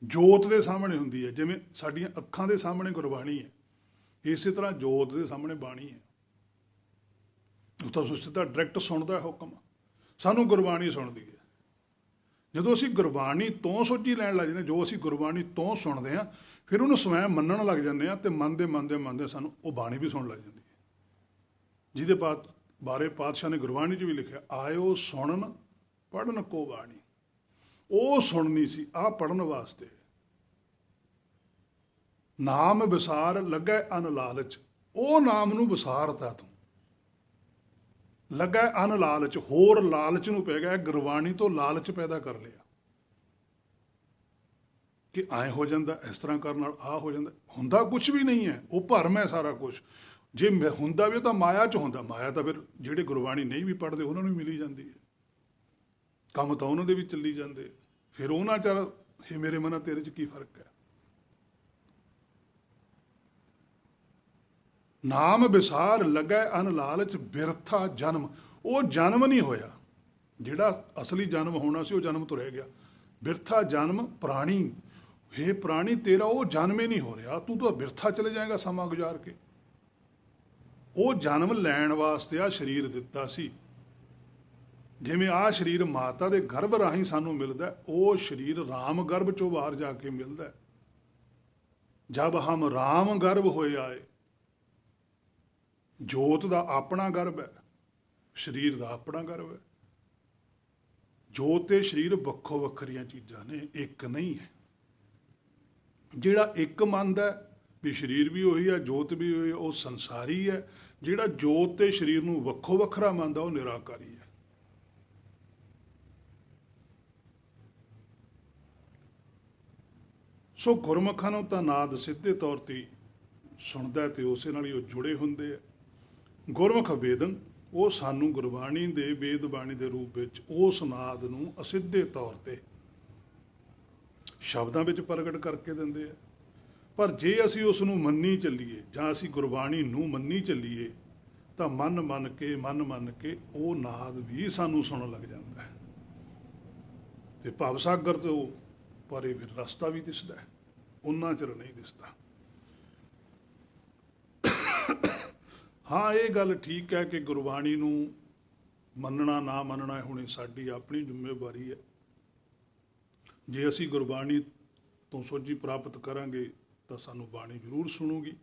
ਜੋਤ ਦੇ ਸਾਹਮਣੇ ਹੁੰਦੀ ਹੈ। ਜਿਵੇਂ ਸਾਡੀਆਂ ਅੱਖਾਂ ਦੇ ਸਾਹਮਣੇ ਗੁਰਬਾਣੀ ਹੈ, ਇਸੇ ਤਰ੍ਹਾਂ ਜੋਤ ਦੇ ਸਾਹਮਣੇ ਬਾਣੀ ਹੈ। ਉਹ ਤਾਂ ਸਿੱਧਾ ਡਾਇਰੈਕਟ ਸੁਣਦਾ ਹੁਕਮ, ਸਾਨੂੰ ਗੁਰਬਾਣੀ ਸੁਣਦੀ ਹੈ। ਜਦੋਂ ਅਸੀਂ ਗੁਰਬਾਣੀ ਤੋਂ ਸੋਝੀ ਲੈਣ ਲੱਗ ਜਾਂਦੇ, ਜੋ ਅਸੀਂ ਗੁਰਬਾਣੀ ਤੋਂ ਸੁਣਦੇ ਹਾਂ, ਫਿਰ ਉਹਨੂੰ ਸਵੈਂ ਮੰਨਣ ਲੱਗ ਜਾਂਦੇ ਹਾਂ, ਅਤੇ ਮੰਨਦੇ ਸਾਨੂੰ ਉਹ ਬਾਣੀ ਵੀ ਸੁਣਨ ਲੱਗ ਜਾਂਦੀ ਹੈ। ਜਿਹਦੇ ਬਾਰੇ ਪਾਤਸ਼ਾਹ ਨੇ ਗੁਰਬਾਣੀ 'ਚ ਵੀ ਲਿਖਿਆ, ਆਇਓ ਸੁਣਨ ਪੜ੍ਹਨ ਕੋ ਬਾਣੀ। ਉਹ ਸੁਣਨੀ ਸੀ, ਆਹ ਪੜ੍ਹਨ ਵਾਸਤੇ। ਨਾਮ ਵਿਸਾਰ ਲੱਗੈ ਅਨ ਲਾਲਚ, ਉਹ ਨਾਮ ਨੂੰ ਵਿਸਾਰਤਾ ਤੂੰ, ਲੱਗੈ ਅਨ ਲਾਲਚ, ਹੋਰ ਲਾਲਚ ਨੂੰ ਪੈ ਗਿਆ। ਗੁਰਬਾਣੀ ਤੋਂ ਲਾਲਚ ਪੈਦਾ ਕਰ ਲਿਆ ਕਿ ਐਂ ਹੋ ਜਾਂਦਾ, ਇਸ ਤਰ੍ਹਾਂ ਕਰਨ ਨਾਲ ਆਹ ਹੋ ਜਾਂਦਾ। ਹੁੰਦਾ ਕੁਛ ਵੀ ਨਹੀਂ ਹੈ, ਉਹ ਭਰਮ ਹੈ ਸਾਰਾ ਕੁਛ। ਜੇ ਹੁੰਦਾ ਵੀ ਉਹ ਤਾਂ ਮਾਇਆ 'ਚ ਹੁੰਦਾ। ਮਾਇਆ ਤਾਂ ਫਿਰ ਜਿਹੜੇ ਗੁਰਬਾਣੀ ਨਹੀਂ ਵੀ ਪੜ੍ਹਦੇ ਉਹਨਾਂ ਨੂੰ ਮਿਲੀ ਜਾਂਦੀ ਹੈ, ਕੰਮ ਤਾਂ ਉਹਨਾਂ ਦੇ ਵੀ ਚੱਲੀ ਜਾਂਦੇ। ਫਿਰ ਉਹਨਾਂ 'ਚ ਇਹ ਮੇਰੇ ਮਨਾਂ ਤੇਰੇ 'ਚ ਕੀ ਫਰਕ ਹੈ। ਨਾਮ ਵਿਸਾਰ ਲੱਗੈ ਅਨ ਲਾਲਚ, ਬਿਰਥਾ ਜਨਮ। ਉਹ ਜਨਮ ਨਹੀਂ ਹੋਇਆ, ਜਿਹੜਾ ਅਸਲੀ ਜਨਮ ਹੋਣਾ ਸੀ ਉਹ ਜਨਮ ਤੋਂ ਰਹਿ ਗਿਆ। ਬਿਰਥਾ ਜਨਮ ਪ੍ਰਾਣੀ, ਹੇ ਪ੍ਰਾਣੀ ਤੇਰਾ ਉਹ ਜਨਮ ਹੀ ਨਹੀਂ ਹੋ ਰਿਹਾ, ਤੂੰ ਤਾਂ ਬਿਰਥਾ ਚਲੇ ਜਾਏਗਾ ਸਮਾਂ ਗੁਜ਼ਾਰ ਕੇ। ਉਹ ਜਨਮ ਲੈਣ ਵਾਸਤੇ ਆ ਸਰੀਰ ਦਿੱਤਾ ਸੀ। ਜਿਵੇਂ ਆਹ ਸਰੀਰ ਮਾਤਾ ਦੇ ਗਰਭ ਰਾਹੀਂ ਸਾਨੂੰ ਮਿਲਦਾ, ਉਹ ਸਰੀਰ ਰਾਮ ਗਰਭ ਚੋਂ ਬਾਹਰ ਜਾ ਕੇ ਮਿਲਦਾ। ਜਬ ਹਮ ਰਾਮ ਗਰਭ ਹੋਏ ਆਏ। ਜੋਤ ਦਾ ਆਪਣਾ ਗਰਭ ਹੈ, ਸਰੀਰ ਦਾ ਆਪਣਾ ਗਰਭ ਹੈ। ਜੋਤ ਤੇ ਸਰੀਰ ਵੱਖੋ ਵੱਖਰੀਆਂ ਚੀਜ਼ਾਂ ਨੇ, ਇੱਕ ਨਹੀਂ ਹੈ। ਜਿਹੜਾ ਇੱਕ ਮੰਨਦਾ ਵੀ ਸਰੀਰ ਵੀ ਉਹੀ ਹੈ, ਜੋਤ ਵੀ ਉਹੀ ਹੈ, ਉਹ ਸੰਸਾਰੀ ਹੈ। ਜਿਹੜਾ ਜੋਤ ਤੇ ਸਰੀਰ ਨੂੰ ਵੱਖੋ ਵੱਖਰਾ ਮੰਨਦਾ, ਉਹ ਨਿਰਾਕਾਰੀ ਹੈ। ਸੋ ਗੁਰਮੁਖਾਂ ਨੂੰ ਤਾਂ ਨਾਦ ਸਿੱਧੇ ਤੌਰ 'ਤੇ ਸੁਣਦਾ ਅਤੇ ਉਸੇ ਨਾਲ ਹੀ ਉਹ ਜੁੜੇ ਹੁੰਦੇ ਆ। ਗੁਰਮੁਖ ਵੇਦਨ, ਉਹ ਸਾਨੂੰ ਗੁਰਬਾਣੀ ਦੇ ਵੇਦ ਬਾਣੀ ਦੇ ਰੂਪ ਵਿੱਚ ਉਸ ਨਾਦ ਨੂੰ ਅਸਿੱਧੇ ਤੌਰ 'ਤੇ ਸ਼ਬਦਾਂ ਵਿੱਚ ਪ੍ਰਗਟ ਕਰਕੇ ਦਿੰਦੇ ਆ। ਪਰ ਜੇ ਅਸੀਂ ਉਸ ਨੂੰ ਮੰਨੀ ਚੱਲੀਏ, ਜਾਂ ਅਸੀਂ ਗੁਰਬਾਣੀ ਨੂੰ ਮੰਨੀ ਚੱਲੀਏ, ਤਾਂ ਮਨ ਮੰਨ ਕੇ ਉਹ ਨਾਦ ਵੀ ਸਾਨੂੰ ਸੁਣਨ ਲੱਗ ਜਾਂਦਾ ਹੈ। ਅਤੇ ਭਵਸਾਗਰ ਤੋਂ ਪਰੇ ਫਿਰ ਰਸਤਾ ਵੀ ਦਿਸਦਾ, ਉਨਾ ਚਿਰ ਨਹੀਂ ਦਿਸਦਾ। ਹਾਂ, ਇਹ ਗੱਲ ਠੀਕ ਹੈ ਕਿ ਗੁਰਬਾਣੀ ਨੂੰ ਮੰਨਣਾ ਨਾ ਮੰਨਣਾ ਹੁਣ ਸਾਡੀ ਆਪਣੀ ਜ਼ਿੰਮੇਵਾਰੀ ਹੈ। ਜੇ ਅਸੀਂ ਗੁਰਬਾਣੀ ਤੋਂ ਸੋਝੀ ਪ੍ਰਾਪਤ ਕਰਾਂਗੇ ਤਾਂ ਸਾਨੂੰ ਬਾਣੀ ਜ਼ਰੂਰ ਸੁਣੂਗੀ।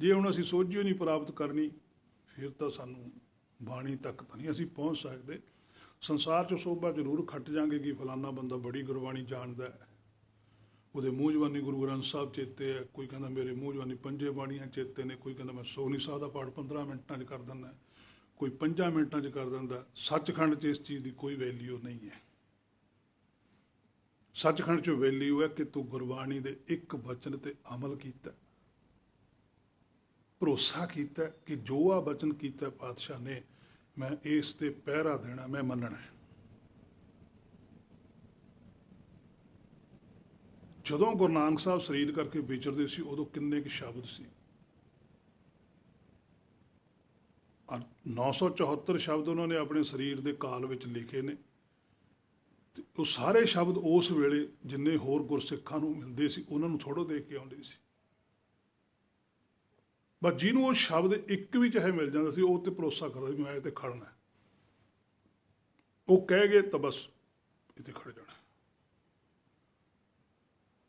ਜੇ ਹੁਣ ਅਸੀਂ ਸੋਝੀ ਨਹੀਂ ਪ੍ਰਾਪਤ ਕਰਨੀ, ਫਿਰ ਤਾਂ ਸਾਨੂੰ ਬਾਣੀ ਤੱਕ ਤਾਂ ਨਹੀਂ ਅਸੀਂ ਪਹੁੰਚ ਸਕਦੇ। ਸੰਸਾਰ 'ਚ ਸੋਭਾ ਜ਼ਰੂਰ ਖੱਟ ਜਾਂਗੇ ਕਿ ਫਲਾਨਾ ਬੰਦਾ ਬੜੀ ਗੁਰਬਾਣੀ ਜਾਣਦਾ ਹੈ, ਉਹਦੇ ਮੂੰਹ ਜ਼ਬਾਨੀ ਗੁਰੂ ਗ੍ਰੰਥ ਸਾਹਿਬ ਚੇਤੇ ਹੈ। ਕੋਈ ਕਹਿੰਦਾ ਮੇਰੇ ਮੂੰਹ ਜ਼ਬਾਨੀ 5 ਬਾਣੀਆਂ ਚੇਤੇ ਨੇ। ਕੋਈ ਕਹਿੰਦਾ ਮੈਂ ਸੋਹਣੀ ਸਾਹਿਬ ਦਾ ਪਾਠ 15 ਮਿੰਟਾਂ 'ਚ ਕਰ ਦਿੰਦਾ, ਕੋਈ 5 ਮਿੰਟਾਂ 'ਚ ਕਰ ਦਿੰਦਾ। ਸੱਚਖੰਡ 'ਚ ਇਸ ਚੀਜ਼ ਦੀ ਕੋਈ ਵੈਲਿਊ ਨਹੀਂ ਹੈ। ਸੱਚਖੰਡ 'ਚ ਵੈਲਿਊ ਹੈ ਕਿ ਤੂੰ ਗੁਰਬਾਣੀ ਦੇ ਇੱਕ ਵਚਨ 'ਤੇ ਅਮਲ ਕੀਤਾ, ਭਰੋਸਾ ਕੀਤਾ ਕਿ ਜੋ ਆ ਵਚਨ ਕੀਤਾ ਪਾਤਸ਼ਾਹ ਨੇ, ਮੈਂ ਇਸ 'ਤੇ ਪਹਿਰਾ ਦੇਣਾ, ਮੈਂ ਮੰਨਣਾ। ਜਦੋਂ ਗੁਰੂ ਨਾਨਕ ਸਾਹਿਬ ਸਰੀਰ ਕਰਕੇ ਵਿਚਰਦੇ ਸੀ, ਉਦੋਂ ਕਿੰਨੇ ਕੁ ਸ਼ਬਦ ਸੀ? 974 ਸ਼ਬਦ ਉਹਨਾਂ ਨੇ ਆਪਣੇ ਸਰੀਰ ਦੇ ਕਾਲ ਵਿੱਚ ਲਿਖੇ ਨੇ। ਤੇ ਉਹ ਸਾਰੇ ਸ਼ਬਦ ਉਸ ਵੇਲੇ ਜਿੰਨੇ ਹੋਰ ਗੁਰਸਿੱਖਾਂ ਨੂੰ ਮਿਲਦੇ ਸੀ, ਉਹਨਾਂ ਨੂੰ ਥੋੜ੍ਹਾ ਦੇ ਕੇ ਆਉਂਦੇ ਸੀ। ਬਸ ਜਿਹਨੂੰ ਉਹ ਸ਼ਬਦ ਇੱਕ ਵੀ ਚਾਹੇ ਮਿਲ ਜਾਂਦਾ ਸੀ, ਉਹ ਤੇ ਭਰੋਸਾ ਕਰਦਾ ਸੀ ਮੈਂ ਇਹ 'ਤੇ ਖੜਨਾ। ਉਹ ਕਹਿ ਗਏ ਤਾਂ ਬਸ ਇੱਥੇ ਖੜ ਜਾਣਾ।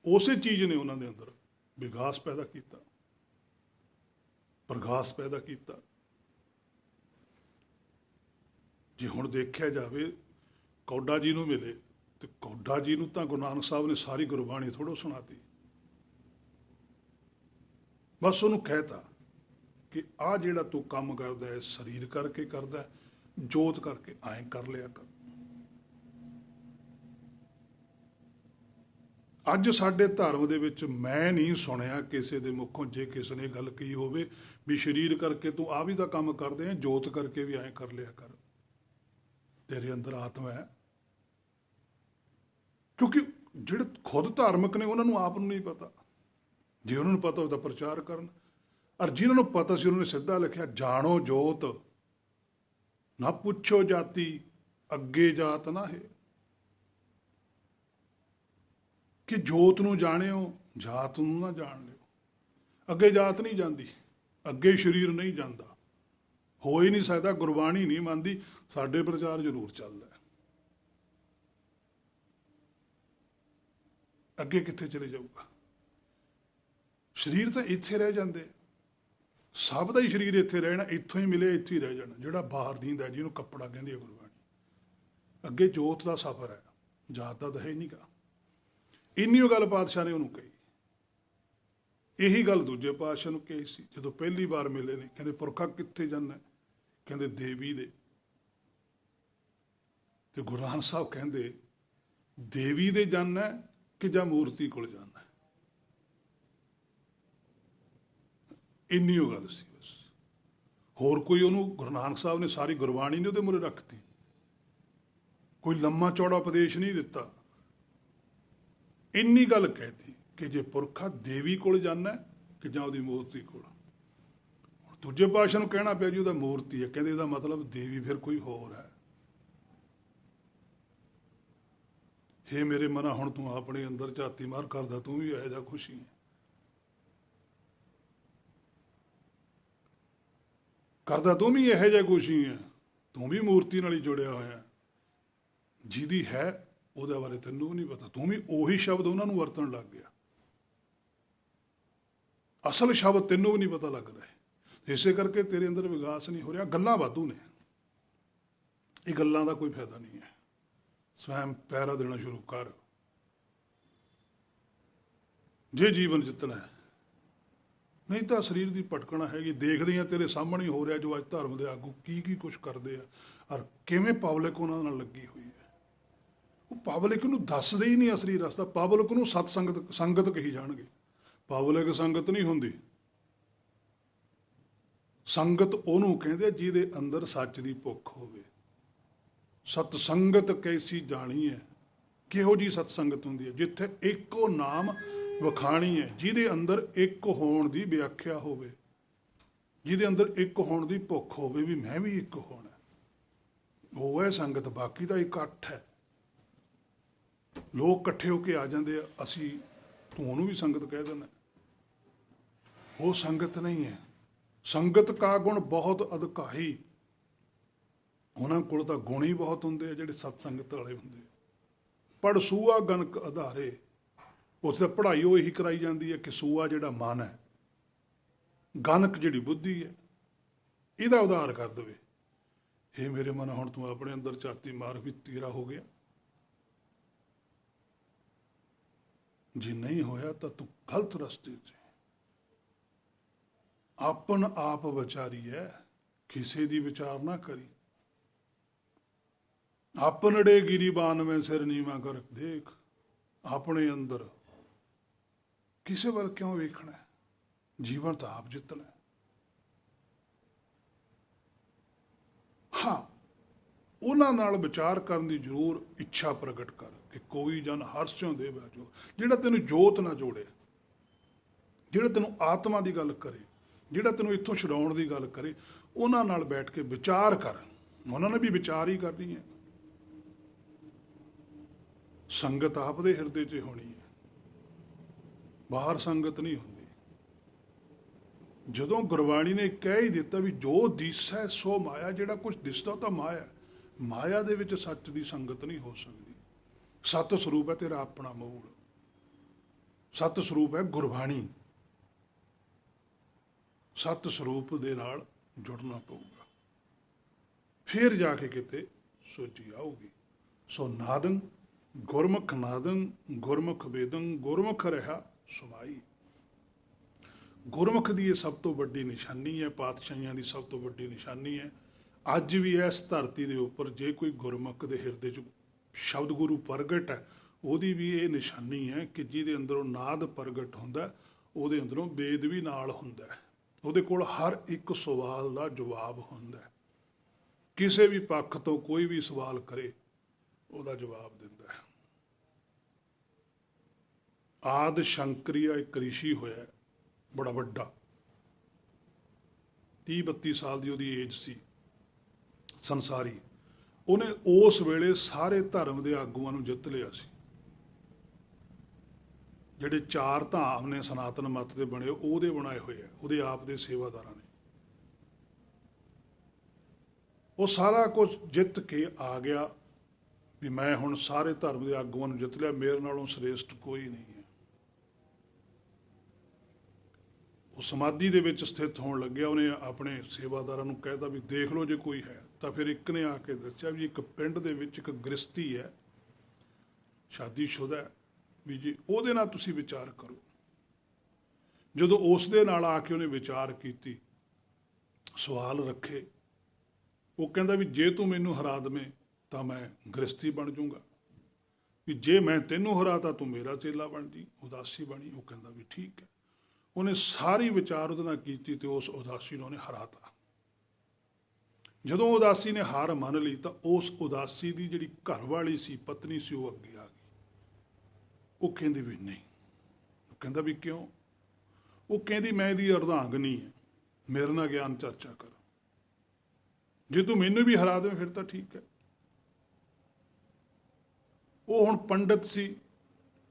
ਉਸੇ ਚੀਜ਼ ਨੇ ਉਹਨਾਂ ਦੇ ਅੰਦਰ ਵਿਗਾਸ ਪੈਦਾ ਕੀਤਾ, ਪ੍ਰਗਾਸ ਪੈਦਾ ਕੀਤਾ। ਜੇ ਹੁਣ ਦੇਖਿਆ ਜਾਵੇ, ਕੌਡਾ ਜੀ ਨੂੰ ਮਿਲੇ ਤੇ ਕੌਡਾ ਜੀ ਨੂੰ ਤਾਂ ਗੁਰੂ ਨਾਨਕ ਸਾਹਿਬ ਨੇ ਸਾਰੀ ਗੁਰਬਾਣੀ ਥੋੜ੍ਹਾ ਸੁਣਾਤੀ। ਬਸ ਉਹਨੂੰ ਕਹਿਤਾ ਕਿ ਆਹ ਜਿਹੜਾ ਤੂੰ ਕੰਮ ਕਰਦਾ ਹੈ, ਸਰੀਰ ਕਰਕੇ ਕਰਦਾ, ਜੋਤ ਕਰਕੇ ਐਂ ਕਰ ਲਿਆ ਕਰ। ਅੱਜ ਸਾਡੇ ਧਰਮ ਦੇ ਵਿੱਚ ਮੈਂ ਨਹੀਂ ਸੁਣਿਆ ਕਿਸੇ ਦੇ ਮੁੱਖੋਂ, ਜੇ ਕਿਸੇ ਨੇ ਗੱਲ ਕਹੀ ਹੋਵੇ ਵੀ ਸਰੀਰ ਕਰਕੇ ਤੂੰ ਆਹ ਵੀ ਤਾਂ ਕੰਮ ਕਰਦੇ ਆ, ਜੋਤ ਕਰਕੇ ਵੀ ਐਂ ਕਰ ਲਿਆ ਕਰ, ਤੇਰੇ ਅੰਦਰ ਆਤਮਾ ਹੈ। ਕਿਉਂਕਿ ਜਿਹੜੇ ਖੁਦ ਧਾਰਮਿਕ ਨੇ ਉਹਨਾਂ ਨੂੰ ਆਪ ਨੂੰ ਨਹੀਂ ਪਤਾ। ਜੇ ਉਹਨਾਂ ਨੂੰ ਪਤਾ ਹੋਵੇ ਤਾਂ ਪ੍ਰਚਾਰ ਕਰਨ। ਔਰ ਜਿਨ੍ਹਾਂ ਨੂੰ ਪਤਾ ਸੀ ਉਹਨਾਂ ਨੇ ਸਿੱਧਾ ਲਿਖਿਆ, ਜਾਣੋ ਜੋਤ ਨਾ ਪੁੱਛੋ ਜਾਤੀ, ਅੱਗੇ ਜਾਤ ਨਾ ਹੈ। ਕਿ ਜੋਤ ਨੂੰ ਜਾਣਿਓ, ਜਾਤ ਨੂੰ ਨਾ ਜਾਣ ਲਿਓ। ਅੱਗੇ ਜਾਤ ਨਹੀਂ ਜਾਂਦੀ, ਅੱਗੇ ਸਰੀਰ ਨਹੀਂ ਜਾਂਦਾ, ਹੋ ਹੀ ਨਹੀਂ ਸਕਦਾ। ਗੁਰਬਾਣੀ ਨਹੀਂ ਮੰਨਦੀ, ਸਾਡੇ ਪ੍ਰਚਾਰ ਜ਼ਰੂਰ ਚੱਲਦਾ। ਅੱਗੇ ਕਿੱਥੇ ਚਲੇ ਜਾਊਗਾ? ਸਰੀਰ ਤਾਂ ਇੱਥੇ ਰਹਿ ਜਾਂਦੇ, ਸਭ ਦਾ ਹੀ ਸਰੀਰ ਇੱਥੇ ਰਹਿਣਾ, ਇੱਥੋਂ ਹੀ ਮਿਲੇ ਇੱਥੇ ਹੀ ਰਹਿ ਜਾਣਾ। ਜਿਹੜਾ ਬਾਹਰ ਦੀਂਦਾ, ਜਿਹਨੂੰ ਕੱਪੜਾ ਕਹਿੰਦੀ ਹੈ ਗੁਰਬਾਣੀ, ਅੱਗੇ ਜੋਤ ਦਾ ਸਫ਼ਰ ਹੈ, ਜਾਤ ਦਾ ਤਾਂ ਹੈ ਨਹੀਂ ਗਾ। ਇੰਨੀ ਉਹ ਗੱਲ ਪਾਤਸ਼ਾਹ ਨੇ ਉਹਨੂੰ ਕਹੀ। ਇਹੀ ਗੱਲ ਦੂਜੇ ਪਾਤਸ਼ਾਹ ਨੂੰ ਕਹੀ ਸੀ ਜਦੋਂ ਪਹਿਲੀ ਵਾਰ ਮਿਲੇ ਨੇ। ਕਹਿੰਦੇ ਪੁਰਖਾ ਕਿੱਥੇ ਜਾਂਦਾ? ਕਹਿੰਦੇ ਦੇਵੀ ਦੇ। ਤੇ ਗੁਰੂ ਨਾਨਕ ਸਾਹਿਬ ਕਹਿੰਦੇ ਦੇਵੀ ਦੇ ਜਾਣਾ ਕਿ ਜਾਂ ਮੂਰਤੀ ਕੋਲ ਜਾਣਾ? ਇੰਨੀ ਉਹ ਗੱਲ ਸੀ ਬਸ। ਹੋਰ ਕੋਈ ਉਹਨੂੰ, ਗੁਰੂ ਨਾਨਕ ਸਾਹਿਬ ਨੇ ਸਾਰੀ ਗੁਰਬਾਣੀ ਨੇ ਉਹਦੇ ਮੂਹਰੇ ਰੱਖਤੀ, ਕੋਈ ਲੰਮਾ ਚੌੜਾ ਉਪਦੇਸ਼ ਨਹੀਂ ਦਿੱਤਾ। ਇੰਨੀ ਗੱਲ ਕਹਿਤੀ ਕਿ ਜੇ ਪੁਰਖਾ ਦੇਵੀ ਕੋਲ ਜਾਣਾ ਕਿ ਜਾਂ ਉਹਦੀ ਮੂਰਤੀ ਕੋਲ। ਦੂਜੇ ਪਾਤਸ਼ਾਹ ਨੂੰ ਕਹਿਣਾ ਪਿਆ ਜੀ ਉਹਦਾ ਮੂਰਤੀ ਹੈ। ਕਹਿੰਦੇ ਇਹਦਾ ਮਤਲਬ ਦੇਵੀ ਫਿਰ ਕੋਈ ਹੋਰ ਹੈ। ਹੇ ਮੇਰੇ ਮਨਾ, ਹੁਣ ਤੂੰ ਆਪਣੇ ਅੰਦਰ ਝਾਤੀ ਮਾਰ, ਕਰਦਾ ਤੂੰ ਵੀ ਇਹੋ ਜਿਹਾ ਖੁਸ਼ੀ ਹੈ? ਕਰਦਾ ਤੂੰ ਵੀ ਇਹੋ ਜਿਹਾ ਖੁਸ਼ੀ ਹੈ? ਤੂੰ ਵੀ ਮੂਰਤੀ ਨਾਲ ਹੀ ਜੁੜਿਆ ਹੋਇਆ। ਜਿਹਦੀ ਹੈ ਉਹਦੇ ਬਾਰੇ ਤੈਨੂੰ ਵੀ ਨਹੀਂ ਪਤਾ, ਤੂੰ ਵੀ ਉਹੀ ਸ਼ਬਦ ਉਹਨਾਂ ਨੂੰ ਵਰਤਣ ਲੱਗ ਗਿਆ। ਅਸਲ ਸ਼ਬਦ ਤੈਨੂੰ ਵੀ ਨਹੀਂ ਪਤਾ ਲੱਗ ਰਿਹਾ। ਇਸੇ ਕਰਕੇ ਤੇਰੇ ਅੰਦਰ ਵਿਕਾਸ ਨਹੀਂ ਹੋ ਰਿਹਾ। ਗੱਲਾਂ ਵਾਧੂ ਨੇ, ਇਹ ਗੱਲਾਂ ਦਾ ਕੋਈ ਫਾਇਦਾ ਨਹੀਂ ਹੈ। ਸਵੈਮ ਪਹਿਰਾ ਦੇਣਾ ਸ਼ੁਰੂ ਕਰ ਜੇ ਜੀਵਨ ਜਿੱਤਣਾ ਹੈ, ਨਹੀਂ ਤਾਂ ਸਰੀਰ ਦੀ ਭਟਕਣਾ ਹੈਗੀ। ਦੇਖਦੇ ਆ ਤੇਰੇ ਸਾਹਮਣੇ ਹੀ ਹੋ ਰਿਹਾ ਜੋ ਅੱਜ ਧਰਮ ਦੇ ਆਗੂ ਕੀ ਕੁਛ ਕਰਦੇ ਆ, ਔਰ ਕਿਵੇਂ ਪਬਲਿਕ ਉਹਨਾਂ ਨਾਲ ਲੱਗੀ ਹੋਈ ਹੈ। ਉਹ ਪਬਲਿਕ ਨੂੰ ਦੱਸਦੇ ਹੀ ਨਹੀਂ ਅਸਲੀ ਰਸਤਾ। ਪਬਲਿਕ ਨੂੰ ਸਤ ਸੰਗਤ ਕਹੀ ਜਾਣਗੇ। ਪਬਲਿਕ ਸੰਗਤ ਨਹੀਂ ਹੁੰਦੀ। ਸੰਗਤ ਉਹਨੂੰ ਕਹਿੰਦੇ ਜਿਹਦੇ ਅੰਦਰ ਸੱਚ ਦੀ ਭੁੱਖ ਹੋਵੇ। ਸਤ ਸੰਗਤ ਕੈਸੀ ਜਾਣੀ ਹੈ? ਕਿਹੋ ਜੀ ਸਤ ਸੰਗਤ ਹੁੰਦੀ ਹੈ? ਜਿੱਥੇ ਇੱਕੋ ਨਾਮ ਵਖਾਣੀ ਹੈ, ਜਿਹਦੇ ਅੰਦਰ ਇੱਕ ਹੋਣ ਦੀ ਵਿਆਖਿਆ ਹੋਵੇ, ਜਿਹਦੇ ਅੰਦਰ ਇੱਕ ਹੋਣ ਦੀ ਭੁੱਖ ਹੋਵੇ ਵੀ ਮੈਂ ਵੀ ਇੱਕ ਹੋਣਾ। ਉਹ ਹੈ ਸੰਗਤ। ਬਾਕੀ ਤਾਂ ਇਕੱਠ ਹੈ। ਲੋਕ ਇਕੱਠੇ ਹੋ ਕੇ ਆ ਜਾਂਦੇ ਆ, ਅਸੀਂ ਤੂੰ ਉਹਨੂੰ ਵੀ ਸੰਗਤ ਕਹਿ ਦਿੰਦਾ। ਉਹ ਸੰਗਤ ਨਹੀਂ ਹੈ। ਸੰਗਤ ਕਾ ਗੁਣ ਬਹੁਤ ਅਧਿਕਾਈ। ਉਹਨਾਂ ਕੋਲ ਤਾਂ ਗੁਣ ਹੀ ਬਹੁਤ ਹੁੰਦੇ ਆ ਜਿਹੜੇ ਸਤ ਸੰਗਤ ਵਾਲੇ ਹੁੰਦੇ। ਪੜ੍ਹ ਸੂਆ ਗਨਕ ਆਧਾਰੇ। ਉੱਥੇ ਤਾਂ ਪੜ੍ਹਾਈ ਉਹ ਇਹੀ ਕਰਾਈ ਜਾਂਦੀ ਹੈ ਕਿ ਸੂਆ ਜਿਹੜਾ ਮਨ ਹੈ, ਗਨਕ ਜਿਹੜੀ ਬੁੱਧੀ ਹੈ, ਇਹਦਾ ਉਧਾਰ ਕਰ ਦੇਵੇ। ਹੇ ਮੇਰੇ ਮਨ, ਹੁਣ ਤੂੰ ਆਪਣੇ ਅੰਦਰ ਝਾਤੀ ਮਾਰ ਵੀ ਤੇਰਾ ਹੋ ਗਿਆ। ਜੇ ਨਹੀਂ ਹੋਇਆ ਤਾਂ ਤੂੰ ਗਲਤ ਰਸਤੇ 'ਚ। ਆਪਨ ਆਪ ਵਿਚਾਰੀ ਹੈ, ਕਿਸੇ ਦੀ ਵਿਚਾਰ ਨਾ ਕਰੀ। ਆਪਨੜੇ ਗਿਰੀਬਾਨ ਮੈਂ ਸਿਰ ਨੀਵਾਂ ਕਰ ਦੇਖ। ਆਪਣੇ ਅੰਦਰ ਕਿਸੇ ਵੱਲ ਕਿਉਂ ਵੇਖਣਾ? ਜੀਵਨ ਤਾਂ ਆਪ ਜਿੱਤਣਾ। ਹਾਂ, ਉਹਨਾਂ ਨਾਲ ਵਿਚਾਰ ਕਰਨ ਦੀ ਜ਼ਰੂਰ ਇੱਛਾ ਪ੍ਰਗਟ ਕਰ ਕਿ ਕੋਈ ਜਨ ਹਰਸ਼ੋਂ ਦੇ ਬੈਜੋ। ਜਿਹੜਾ ਤੈਨੂੰ ਜੋਤ ਨਾ ਜੋੜੇ, ਜਿਹੜਾ ਤੈਨੂੰ ਆਤਮਾ ਦੀ ਗੱਲ ਕਰੇ, ਜਿਹੜਾ ਤੈਨੂੰ ਇੱਥੋਂ ਛੁਡਾਉਣ ਦੀ ਗੱਲ ਕਰੇ, ਉਹਨਾਂ ਨਾਲ ਬੈਠ ਕੇ ਵਿਚਾਰ ਕਰ। ਉਹਨਾਂ ਨੇ ਵੀ ਵਿਚਾਰ ਹੀ ਕਰਨੀ ਹੈ। ਸੰਗਤ ਆਪ ਦੇ ਹਿਰਦੇ 'ਚ ਹੋਣੀ ਹੈ, ਬਾਹਰ ਸੰਗਤ ਨਹੀਂ ਹੁੰਦੀ। ਜਦੋਂ ਗੁਰਬਾਣੀ ਨੇ ਕਹਿ ਹੀ ਦਿੱਤਾ ਵੀ ਜੋ ਦਿਸੈ ਸੋ ਮਾਇਆ, ਜਿਹੜਾ ਕੁਝ ਦਿਸਦਾ ਤਾਂ ਮਾਇਆ। ਮਾਇਆ ਦੇ ਵਿੱਚ ਸੱਚ ਦੀ ਸੰਗਤ ਨਹੀਂ ਹੋ ਸਕਦੀ। ਸਤ ਸਰੂਪ ਹੈ ਤੇਰਾ ਆਪਣਾ ਮੂਲ। ਸਤ ਸਰੂਪ ਹੈ ਗੁਰਬਾਣੀ। ਸਤ ਸਰੂਪ ਦੇ ਨਾਲ ਜੁੜਨਾ ਪਊਗਾ, ਫਿਰ ਜਾ ਕੇ ਕਿਤੇ ਸੋਝੀ ਆਊਗੀ। ਸੋ ਨਾਦੰ ਗੁਰਮੁਖ ਨਾਦੰ ਗੁਰਮੁਖ ਵੇਦੰ ਗੁਰਮੁਖ ਰਿਹਾ ਸੁਮਾਈ। ਗੁਰਮੁਖ ਦੀ ਇਹ ਸਭ ਤੋਂ ਵੱਡੀ ਨਿਸ਼ਾਨੀ ਹੈ, ਪਾਤਸ਼ਾਹੀਆਂ ਦੀ ਸਭ ਤੋਂ ਵੱਡੀ ਨਿਸ਼ਾਨੀ ਹੈ। ਅੱਜ ਵੀ ਇਸ ਧਰਤੀ ਦੇ ਉੱਪਰ ਜੇ ਕੋਈ ਗੁਰਮੁਖ ਦੇ ਹਿਰਦੇ 'ਚ ਸ਼ਬਦ ਗੁਰੂ ਪ੍ਰਗਟ ਹੈ, ਉਹਦੀ ਵੀ ਇਹ ਨਿਸ਼ਾਨੀ ਹੈ ਕਿ ਜਿਹਦੇ ਅੰਦਰੋਂ ਨਾਦ ਪ੍ਰਗਟ ਹੁੰਦਾ, ਉਹਦੇ ਅੰਦਰੋਂ ਵੇਦ ਵੀ ਨਾਲ ਹੁੰਦਾ। ਉਹਦੇ ਕੋਲ ਹਰ ਇੱਕ ਸਵਾਲ ਦਾ ਜਵਾਬ ਹੁੰਦਾ। ਕਿਸੇ ਵੀ ਪੱਖ ਤੋਂ ਕੋਈ ਵੀ ਸਵਾਲ ਕਰੇ, ਉਹਦਾ ਜਵਾਬ ਦਿੰਦਾ ਹੈ। ਆਦਿ ਸ਼ੰਕਰੀਆ ਇੱਕ ਰਿਸ਼ੀ ਹੋਇਆ ਬੜਾ ਵੱਡਾ, 30-32 ਸਾਲ ਦੀ ਉਹਦੀ ਏਜ ਸੀ ਸੰਸਾਰੀ। ਉਹਨੇ ਉਸ ਵੇਲੇ ਸਾਰੇ ਧਰਮ ਦੇ ਆਗੂਆਂ ਨੂੰ ਜਿੱਤ ਲਿਆ ਸੀ। ਜਿਹੜੇ 4 ਧਾਮ ਨੇ ਸਨਾਤਨ ਮੱਤ ਦੇ ਬਣੇ, ਉਹਦੇ ਬਣਾਏ ਹੋਏ ਆ, ਉਹਦੇ ਆਪ ਦੇ ਸੇਵਾਦਾਰਾਂ ਨੇ। ਉਹ ਸਾਰਾ ਕੁਝ ਜਿੱਤ ਕੇ ਆ ਗਿਆ ਵੀ ਮੈਂ ਹੁਣ ਸਾਰੇ ਧਰਮ ਦੇ ਆਗੂਆਂ ਨੂੰ ਜਿੱਤ ਲਿਆ, ਮੇਰੇ ਨਾਲੋਂ ਸ੍ਰੇਸ਼ਟ ਕੋਈ ਨਹੀਂ ਹੈ। ਉਹ ਸਮਾਧੀ ਦੇ ਵਿੱਚ ਸਥਿਤ ਹੋਣ ਲੱਗਿਆ। ਉਹਨੇ ਆਪਣੇ ਸੇਵਾਦਾਰਾਂ ਨੂੰ ਕਹਿਤਾ ਵੀ ਦੇਖ ਲਓ ਜੇ ਕੋਈ ਹੈ। ਤਾਂ ਫਿਰ ਇੱਕ ਨੇ ਆ ਕੇ ਦੱਸਿਆ ਵੀ ਇੱਕ ਪਿੰਡ ਦੇ ਵਿੱਚ ਇੱਕ ਗ੍ਰਸਤੀ ਹੈ, ਸ਼ਾਦੀशुदा, ਵੀ ਜੀ ਉਹਦੇ ਨਾਲ ਤੁਸੀਂ ਵਿਚਾਰ ਕਰੋ। ਜਦੋਂ ਉਸ ਦੇ ਨਾਲ ਆ ਕੇ ਉਹਨੇ ਵਿਚਾਰ ਕੀਤੀ, ਸਵਾਲ ਰੱਖੇ, ਉਹ ਕਹਿੰਦਾ ਵੀ ਜੇ ਤੂੰ ਮੈਨੂੰ ਹਰਾ ਦੇਵੇਂ ਤਾਂ ਮੈਂ ਗ੍ਰਸਤੀ ਬਣ ਜਾਊਂਗਾ, ਵੀ ਜੇ ਮੈਂ ਤੈਨੂੰ ਹਰਾਤਾ ਤੂੰ ਮੇਰਾ ਚੇਲਾ ਬਣ ਜੀ। ਉਦਾਸੀ ਬਣੀ। ਉਹ ਕਹਿੰਦਾ ਵੀ ਠੀਕ ਹੈ। ਉਹਨੇ ਸਾਰੀ ਵਿਚਾਰ ਉਹਦੇ ਨਾਲ ਕੀਤੀ ਤੇ ਉਸ ਉਦਾਸੀ ਨੂੰ ਉਹਨੇ ਹਰਾਤਾ। ਜਦੋਂ ਉਦਾਸੀ ਨੇ ਹਾਰ ਮੰਨ ਲਈ ਤਾਂ ਉਸ ਉਦਾਸੀ ਦੀ ਜਿਹੜੀ ਘਰ ਵਾਲੀ ਸੀ, ਪਤਨੀ ਸੀ, ਉਹ ਅੱਗੇ ਆ ਗਈ। ਉਹ ਕਹਿੰਦੀ ਵੀ ਨਹੀਂ। ਉਹ ਕਹਿੰਦਾ ਵੀ ਕਿਉਂ? ਉਹ ਕਹਿੰਦੀ ਮੈਂ ਇਹਦੀ ਅਰਧਾਂਗਨੀ ਹੈ, ਮੇਰੇ ਨਾਲ ਗਿਆਨ ਚਰਚਾ ਕਰ। ਜੇ ਤੂੰ ਮੈਨੂੰ ਵੀ ਹਰਾ ਦੇਵੇਂ ਫਿਰ ਤਾਂ ਠੀਕ ਹੈ। ਉਹ ਹੁਣ ਪੰਡਤ ਸੀ,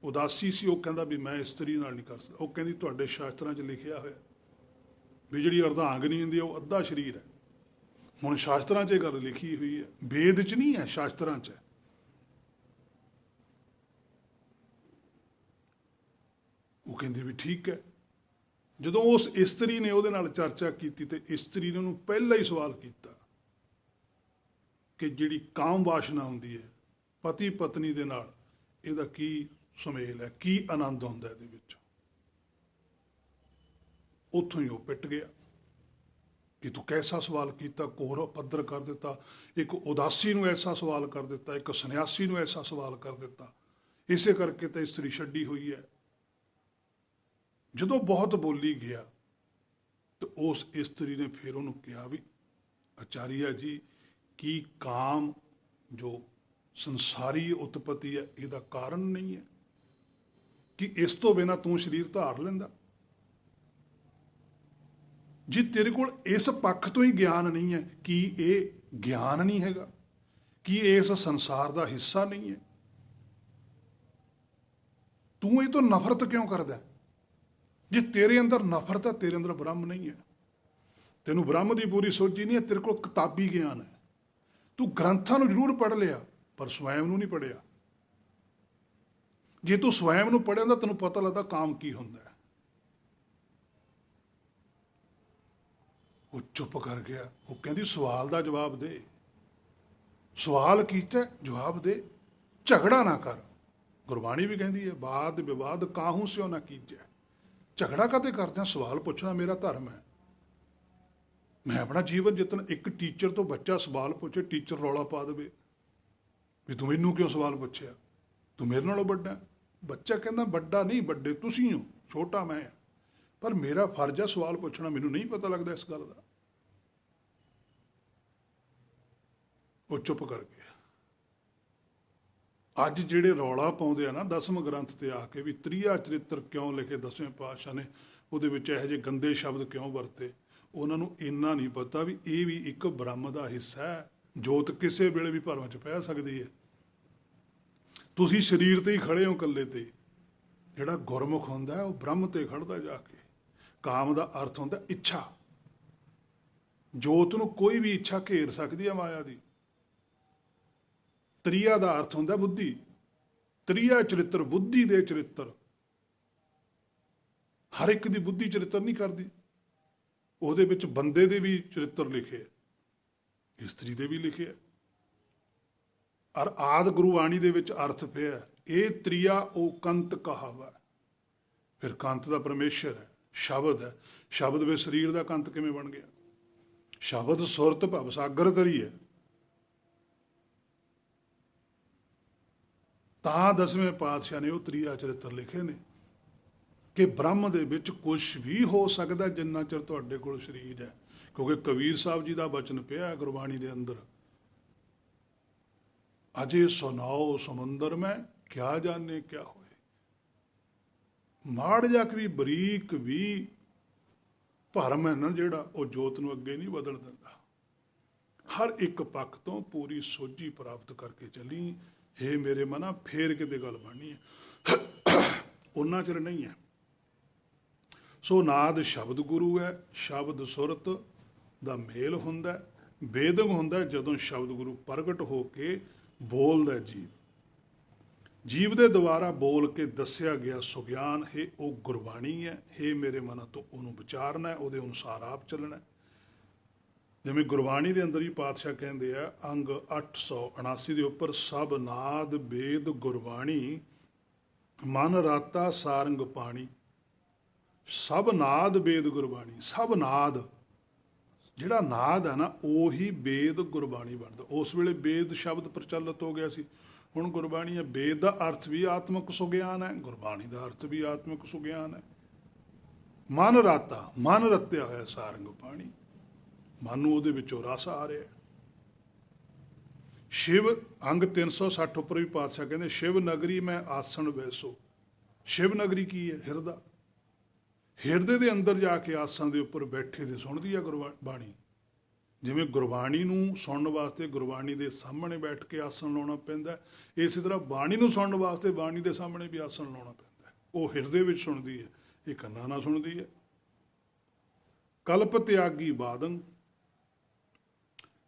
ਉਦਾਸੀ ਸੀ। ਉਹ ਕਹਿੰਦਾ ਵੀ ਮੈਂ ਇਸਤਰੀ ਨਾਲ ਨਹੀਂ ਕਰ ਸਕਦਾ। ਉਹ ਕਹਿੰਦੀ ਤੁਹਾਡੇ ਸ਼ਾਸਤਰਾਂ 'ਚ ਲਿਖਿਆ ਹੋਇਆ ਵੀ ਜਿਹੜੀ ਅਰਧਾਂਗਨੀ ਹੁੰਦੀ ਹੈ ਉਹ ਅੱਧਾ ਸਰੀਰ ਹੈ। ਹੁਣ ਸ਼ਾਸਤਰਾਂ 'ਚ ਇਹ ਗੱਲ ਲਿਖੀ ਹੋਈ ਹੈ, ਵੇਦ 'ਚ ਨਹੀਂ ਹੈ, ਸ਼ਾਸਤਰਾਂ 'ਚ ਹੈ। ਉਹ ਕਹਿੰਦੀ ਵੀ ਠੀਕ ਹੈ। ਜਦੋਂ ਉਸ ਇਸਤਰੀ ਨੇ ਉਹਦੇ ਨਾਲ ਚਰਚਾ ਕੀਤੀ ਤੇ ਇਸਤਰੀ ਨੇ ਉਹਨੂੰ ਪਹਿਲਾਂ ਹੀ ਸਵਾਲ ਕੀਤਾ ਕਿ ਜਿਹੜੀ ਕਾਮ ਵਾਸ਼ਨਾ ਹੁੰਦੀ ਹੈ ਪਤੀ ਪਤਨੀ ਦੇ ਨਾਲ, ਇਹਦਾ ਕੀ ਸੁਮੇਲ ਹੈ, ਕੀ ਆਨੰਦ ਹੁੰਦਾ ਇਹਦੇ ਵਿੱਚ। ਉੱਥੋਂ ਹੀ ਉਹ ਪਿੱਟ ਗਿਆ ਕਿ ਤੂੰ ਕੈਸਾ ਸਵਾਲ ਕੀਤਾ, ਕੋਹਰਾ ਪੱਧਰ ਕਰ ਦਿੱਤਾ। ਇੱਕ ਉਦਾਸੀ ਨੂੰ ਐਸਾ ਸਵਾਲ ਕਰ ਦਿੱਤਾ, ਇੱਕ ਸੰਨਿਆਸੀ ਨੂੰ ਐਸਾ ਸਵਾਲ ਕਰ ਦਿੱਤਾ। ਇਸੇ ਕਰਕੇ ਤਾਂ ਇਸਤਰੀ ਛੱਡੀ ਹੋਈ ਹੈ। ਜਦੋਂ ਬਹੁਤ ਬੋਲੀ ਗਿਆ ਤੇ ਉਸ ਇਸਤਰੀ ਨੇ ਫਿਰ ਉਹਨੂੰ ਕਿਹਾ ਵੀ ਆਚਾਰੀਆ ਜੀ, ਕੀ ਕਾਮ ਜੋ ਸੰਸਾਰੀ ਉਤਪਤੀ ਹੈ ਇਹਦਾ ਕਾਰਨ ਨਹੀਂ ਹੈ? ਕਿ ਇਸ ਤੋਂ ਬਿਨਾਂ ਤੂੰ ਸਰੀਰ ਧਾਰ ਲੈਂਦਾ? ਜੇ ਤੇਰੇ ਕੋਲ ਇਸ ਪੱਖ ਤੋਂ ਹੀ ਗਿਆਨ ਨਹੀਂ ਹੈ, ਕੀ ਇਹ ਗਿਆਨ ਨਹੀਂ ਹੈਗਾ? ਕੀ ਇਸ ਸੰਸਾਰ ਦਾ ਹਿੱਸਾ ਨਹੀਂ ਹੈ? ਤੂੰ ਇਹ ਤੋਂ ਨਫ਼ਰਤ ਕਿਉਂ ਕਰਦਾ? ਜੇ ਤੇਰੇ ਅੰਦਰ ਨਫ਼ਰਤ ਹੈ, ਤੇਰੇ ਅੰਦਰ ਬ੍ਰਹਮ ਨਹੀਂ ਹੈ। ਤੈਨੂੰ ਬ੍ਰਹਮ ਦੀ ਪੂਰੀ ਸੋਝੀ ਨਹੀਂ ਹੈ, ਤੇਰੇ ਕੋਲ ਕਿਤਾਬੀ ਗਿਆਨ ਹੈ। ਤੂੰ ਗ੍ਰੰਥਾਂ ਨੂੰ ਜ਼ਰੂਰ ਪੜ੍ਹ ਲਿਆ ਪਰ ਸਵੈਮ ਨੂੰ ਨਹੀਂ ਪੜ੍ਹਿਆ। ਜੇ ਤੂੰ ਸਵੈਮ ਨੂੰ ਪੜ੍ਹਿਆ ਤਾਂ ਤੈਨੂੰ ਪਤਾ ਲੱਗਦਾ ਕਾਮ ਕੀ ਹੁੰਦਾ ਹੈ। ਉਹ ਚੁੱਪ ਕਰ ਗਿਆ। ਉਹ ਕਹਿੰਦੀ ਸਵਾਲ ਦਾ ਜਵਾਬ ਦੇ। ਸਵਾਲ ਕੀਤਾ, ਜਵਾਬ ਦੇ, ਝਗੜਾ ਨਾ ਕਰ। ਗੁਰਬਾਣੀ ਵੀ ਕਹਿੰਦੀ ਹੈ ਵਾਦ ਵਿਵਾਦ ਕਾਹੂ ਸਿਓ ਨਾ ਕੀਜੈ। ਝਗੜਾ ਕਾਤੇ ਕਰਦੇ ਹਾਂ? ਸਵਾਲ ਪੁੱਛਣਾ ਮੇਰਾ ਧਰਮ ਹੈ। ਮੈਂ ਆਪਣਾ ਜੀਵਨ ਜਿੱਤਣਾ। ਇੱਕ ਟੀਚਰ ਤੋਂ ਬੱਚਾ ਸਵਾਲ ਪੁੱਛੇ, ਟੀਚਰ ਰੌਲਾ ਪਾ ਦੇਵੇ ਵੀ ਤੂੰ ਮੈਨੂੰ ਕਿਉਂ ਸਵਾਲ ਪੁੱਛਿਆ, ਤੂੰ ਮੇਰੇ ਨਾਲੋਂ ਵੱਡਾ ਹੈ। ਬੱਚਾ ਕਹਿੰਦਾ ਵੱਡਾ ਨਹੀਂ, ਵੱਡੇ ਤੁਸੀਂ ਹੋ, ਛੋਟਾ ਮੈਂ ਹਾਂ, ਪਰ ਮੇਰਾ ਫਰਜ਼ ਹੈ ਸਵਾਲ ਪੁੱਛਣਾ। ਮੈਨੂੰ ਨਹੀਂ ਪਤਾ ਲੱਗਦਾ ਇਸ ਗੱਲ ਦਾ। ਉਹ ਚੁੱਪ ਕਰ ਗਿਆ। ਅੱਜ ਜਿਹੜੇ ਰੌਲਾ ਪਾਉਂਦੇ ਆ ਨਾ 10ਵੇਂ ਗ੍ਰੰਥ ਤੇ ਆ ਕੇ ਵੀ ਤ੍ਰਿਆ ਚਰਿੱਤਰ ਕਿਉਂ ਲਿਖੇ 10ਵੇਂ ਪਾਤਸ਼ਾਹ ਨੇ, ਉਹਦੇ ਵਿੱਚ ਇਹੋ ਜਿਹੇ ਗੰਦੇ ਸ਼ਬਦ ਕਿਉਂ ਵਰਤੇ, ਉਹਨਾਂ ਨੂੰ ਇੰਨਾ ਨਹੀਂ ਪਤਾ ਵੀ ਇਹ ਵੀ ਇੱਕ ਬ੍ਰਹਮ ਦਾ ਹਿੱਸਾ ਹੈ। ਜੋਤ ਕਿਸੇ ਵੇਲੇ ਵੀ ਭਰਮਾਂ 'ਚ ਪੈ ਸਕਦੀ ਹੈ। ਤੁਸੀਂ ਸਰੀਰ ਤੇ ਹੀ ਖੜੇ ਹੋ ਇਕੱਲੇ ਤੇ। ਜਿਹੜਾ ਗੁਰਮੁਖ ਹੁੰਦਾ ਉਹ ਬ੍ਰਹਮ ਤੇ ਖੜਦਾ ਜਾ ਕੇ। ਕਾਮ ਦਾ ਅਰਥ ਹੁੰਦਾ ਇੱਛਾ। ਜੋਤ ਨੂੰ ਕੋਈ ਵੀ ਇੱਛਾ ਘੇਰ ਸਕਦੀ ਹੈ ਮਾਇਆ ਦੀ। ਤ੍ਰਿਆ ਦਾ ਅਰਥ ਹੁੰਦਾ ਬੁੱਧੀ। ਤ੍ਰਿਆ ਚਰਿੱਤਰ, ਬੁੱਧੀ ਦੇ ਚਰਿੱਤਰ। ਹਰ ਇੱਕ ਦੀ ਬੁੱਧੀ ਚਰਿੱਤਰ ਨਹੀਂ ਕਰਦੀ। ਉਹਦੇ ਵਿੱਚ ਬੰਦੇ ਦੇ ਵੀ ਚਰਿੱਤਰ ਲਿਖੇ, ਇਸਤਰੀ ਦੇ ਵੀ ਲਿਖੇ। ਔਰ ਆਦਿ ਗੁਰਬਾਣੀ ਦੇ ਵਿੱਚ ਅਰਥ ਪਿਆ ਇਹ ਤ੍ਰਿਆ ਉਹ ਕੰਤ ਕਹਾਵਾ। ਫਿਰ ਕੰਤ ਦਾ ਪਰਮੇਸ਼ਰ ਹੈ, ਸ਼ਬਦ ਹੈ। ਸ਼ਬਦ ਵਿੱਚ ਸਰੀਰ ਦਾ ਕੰਤ ਕਿਵੇਂ ਬਣ ਗਿਆ? ਸ਼ਬਦ ਸੁਰਤ ਭਵ ਸਾਗਰ ਤਰੀ ਹੈ। ਤਾਂ 10ਵੇਂ ਪਾਤਸ਼ਾਹ ਨੇ ਉਹ ਤ੍ਰਿਆ ਚਰਿੱਤਰ ਲਿਖੇ ਨੇ ਕਿ ਬ੍ਰਹਮ ਦੇ ਵਿੱਚ ਕੁਝ ਵੀ ਹੋ ਸਕਦਾ ਜਿੰਨਾ ਚਿਰ ਤੁਹਾਡੇ ਕੋਲ ਸਰੀਰ ਹੈ। ਕਿਉਂਕਿ ਕਬੀਰ ਸਾਹਿਬ ਜੀ ਦਾ ਬਚਨ ਪਿਆ ਗੁਰਬਾਣੀ ਦੇ ਅੰਦਰ, ਅਜੇ ਸੁਨਾਓ ਸਮੁੰਦਰ ਮੈਂ ਕਿਆ ਜਾਣੇ ਕਿਆ ਹੋਏ। ਮਾੜ ਜਾ ਕੇ ਵੀ ਬਰੀਕ ਵੀ ਭਰਮ ਹੈ ਨਾ ਜਿਹੜਾ, ਉਹ ਜੋਤ ਨੂੰ ਅੱਗੇ ਨਹੀਂ ਵਧਣ ਦਿੰਦਾ। ਹਰ ਇੱਕ ਪੱਖ ਤੋਂ ਪੂਰੀ ਸੋਝੀ ਪ੍ਰਾਪਤ ਕਰਕੇ ਚੱਲੀ। ਹੇ ਮੇਰੇ ਮਨਾ, ਫੇਰ ਕਿਤੇ ਗੱਲ ਬਣਨੀ ਹੈ, ਉਹਨਾਂ ਚਿਰ ਨਹੀਂ ਹੈ। ਸੋ ਨਾਦ ਸ਼ਬਦ ਗੁਰੂ ਹੈ, ਸ਼ਬਦ ਸੁਰਤ ਦਾ ਮੇਲ ਹੁੰਦਾ ਹੈ। ਬੇਦਗ ਹੁੰਦਾ ਹੈ ਜਦੋਂ ਸ਼ਬਦ ਗੁਰੂ ਪ੍ਰਗਟ ਹੋ ਕੇ ਬੋਲਦਾ ਜੀਵ। ਜੀਵ ਦੇ ਦੁਆਰਾ ਬੋਲ ਕੇ ਦੱਸਿਆ ਗਿਆ ਸੁਗਿਆਨ ਹੈ, ਉਹ ਗੁਰਬਾਣੀ ਹੈ। ਹੇ ਮੇਰੇ ਮਨਾ, ਤੋਂ ਉਹਨੂੰ ਵਿਚਾਰਨਾ ਹੈ, ਉਹਦੇ ਅਨੁਸਾਰ ਆਪ ਚੱਲਣਾ ਹੈ। ਜਿਵੇਂ ਗੁਰਬਾਣੀ ਦੇ ਅੰਦਰ ਹੀ ਪਾਤਸ਼ਾਹ ਕਹਿੰਦੇ ਆ, ਅੰਗ 879 ਦੇ ਉੱਪਰ, ਸਭ ਨਾਦ ਬੇਦ ਗੁਰਬਾਣੀ, ਮਨ ਰਾਤਾ ਸਾਰੰਗ ਪਾਣੀ। ਸਭ ਨਾਦ ਬੇਦ ਗੁਰਬਾਣੀ, ਸਭ ਨਾਦ, ਜਿਹੜਾ ਨਾਦ ਹੈ ਨਾ, ਉਹੀ ਬੇਦ ਗੁਰਬਾਣੀ ਬਣਦਾ। ਉਸ ਵੇਲੇ ਬੇਦ ਸ਼ਬਦ ਪ੍ਰਚਲਿਤ ਹੋ ਗਿਆ ਸੀ, ਹੁਣ ਗੁਰਬਾਣੀ ਹੈ। ਬੇਦ ਦਾ ਅਰਥ ਵੀ ਆਤਮਿਕ ਸੁਗਿਆਨ ਹੈ, ਗੁਰਬਾਣੀ ਦਾ ਅਰਥ ਵੀ ਆਤਮਿਕ ਸੁਗਿਆਨ ਹੈ। ਮਨ ਰਾਤਾ, ਮਨ ਰਤਿਆ ਹੋਇਆ ਸਾਰੰਗ ਪਾਣੀ, ਮਨ ਨੂੰ ਉਹਦੇ ਵਿੱਚੋਂ ਰਸ ਆ ਰਿਹਾ। ਸ਼ਿਵ, ਅੰਗ 360 ਉੱਪਰ ਵੀ ਪਾਤਸ਼ਾਹ ਕਹਿੰਦੇ, ਸ਼ਿਵ ਨਗਰੀ ਮੈਂ ਆਸਣ ਵੈਸੋ। ਸ਼ਿਵ ਨਗਰੀ ਕੀ ਹੈ? ਹਿਰਦਾ। ਹਿਰਦੇ ਦੇ ਅੰਦਰ ਜਾ ਕੇ ਆਸਣ ਦੇ ਉੱਪਰ ਬੈਠੇ ਦੇ ਸੁਣਦੀ ਹੈ ਗੁਰਬਾਣੀ। ਜਿਵੇਂ ਗੁਰਬਾਣੀ ਨੂੰ ਸੁਣਨ ਵਾਸਤੇ ਗੁਰਬਾਣੀ ਦੇ ਸਾਹਮਣੇ ਬੈਠ ਕੇ ਆਸਣ ਲਾਉਣਾ ਪੈਂਦਾ, ਇਸੇ ਤਰ੍ਹਾਂ ਬਾਣੀ ਨੂੰ ਸੁਣਨ ਵਾਸਤੇ ਬਾਣੀ ਦੇ ਸਾਹਮਣੇ ਵੀ ਆਸਣ ਲਾਉਣਾ ਪੈਂਦਾ। ਉਹ ਹਿਰਦੇ ਵਿੱਚ ਸੁਣਦੀ ਹੈ, ਇਹ ਕੰਨਾਂ ਨਾਲ ਸੁਣਦੀ ਹੈ। ਕਲਪ ਤਿਆਗੀ ਬਾਦੰ,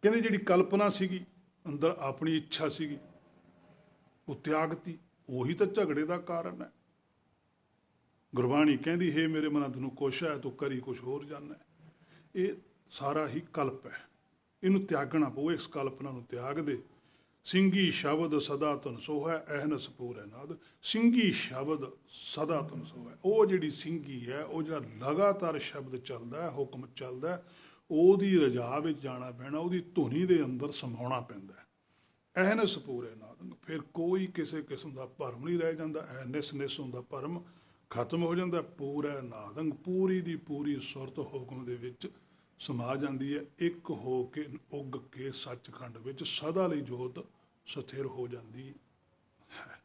ਕਹਿੰਦੇ ਜਿਹੜੀ ਕਲਪਨਾ ਸੀਗੀ ਅੰਦਰ, ਆਪਣੀ ਇੱਛਾ ਸੀਗੀ, ਉਹ ਤਿਆਗਤੀ, ਉਹੀ ਤਾਂ ਝਗੜੇ ਦਾ ਕਾਰਨ ਹੈ। ਗੁਰਬਾਣੀ ਕਹਿੰਦੀ, ਹੇ ਮੇਰੇ ਮਨਾਂ ਤੈਨੂੰ ਕੁਛ ਹੈ, ਤੂੰ ਕਰੀ ਕੁਛ ਹੋਰ ਜਾਣਾ। ਇਹ ਸਾਰਾ ਹੀ ਕਲਪ ਹੈ, ਇਹਨੂੰ ਤਿਆਗਣਾ ਪਊ। ਇਸ ਕਲਪਨਾ ਨੂੰ ਤਿਆਗ ਦੇ। ਸਿੰਘੀ ਸ਼ਬਦ ਸਦਾ ਤਨ ਸੋਹੈ, ਅਹਨਸ ਪੂਰੈ ਨਾਦ। ਸਿੰਘੀ ਸ਼ਬਦ ਸਦਾ ਤਨ ਸੋਹੈ, ਉਹ ਜਿਹੜੀ ਸਿੰਘੀ ਹੈ, ਉਹ ਜਿਹੜਾ ਲਗਾਤਾਰ ਸ਼ਬਦ ਚੱਲਦਾ ਹੈ, ਹੁਕਮ ਚੱਲਦਾ ਹੈ, ਉਹਦੀ ਰਜਾ ਵਿੱਚ ਜਾਣਾ ਪੈਣਾ, ਉਹਦੀ ਧੁਨੀ ਦੇ ਅੰਦਰ ਸਮਾਉਣਾ ਪੈਂਦਾ ਹੈ। ਅਹਨਸ ਪੂਰੈ ਨਾਦ, ਫਿਰ ਕੋਈ ਕਿਸੇ ਕਿਸਮ ਦਾ ਭਰਮ ਨਹੀਂ ਰਹਿ ਜਾਂਦਾ। ਨਿਸ ਨਿਸ ਹੁੰਦਾ ਭਰਮ ਖਤਮ ਹੋ ਜਾਂਦਾ। ਪੂਰਾ ਨਾਦੰਗ, ਪੂਰੀ ਦੀ ਪੂਰੀ ਸੁਰਤ ਹੁਕਮ ਦੇ ਵਿੱਚ ਸਮਾ ਜਾਂਦੀ ਹੈ। ਇੱਕ ਹੋ ਕੇ ਉੱਗ ਕੇ ਸੱਚਖੰਡ ਵਿੱਚ ਸਦਾ ਲਈ ਜੋਤ ਸਥਿਰ ਹੋ ਜਾਂਦੀ ਹੈ।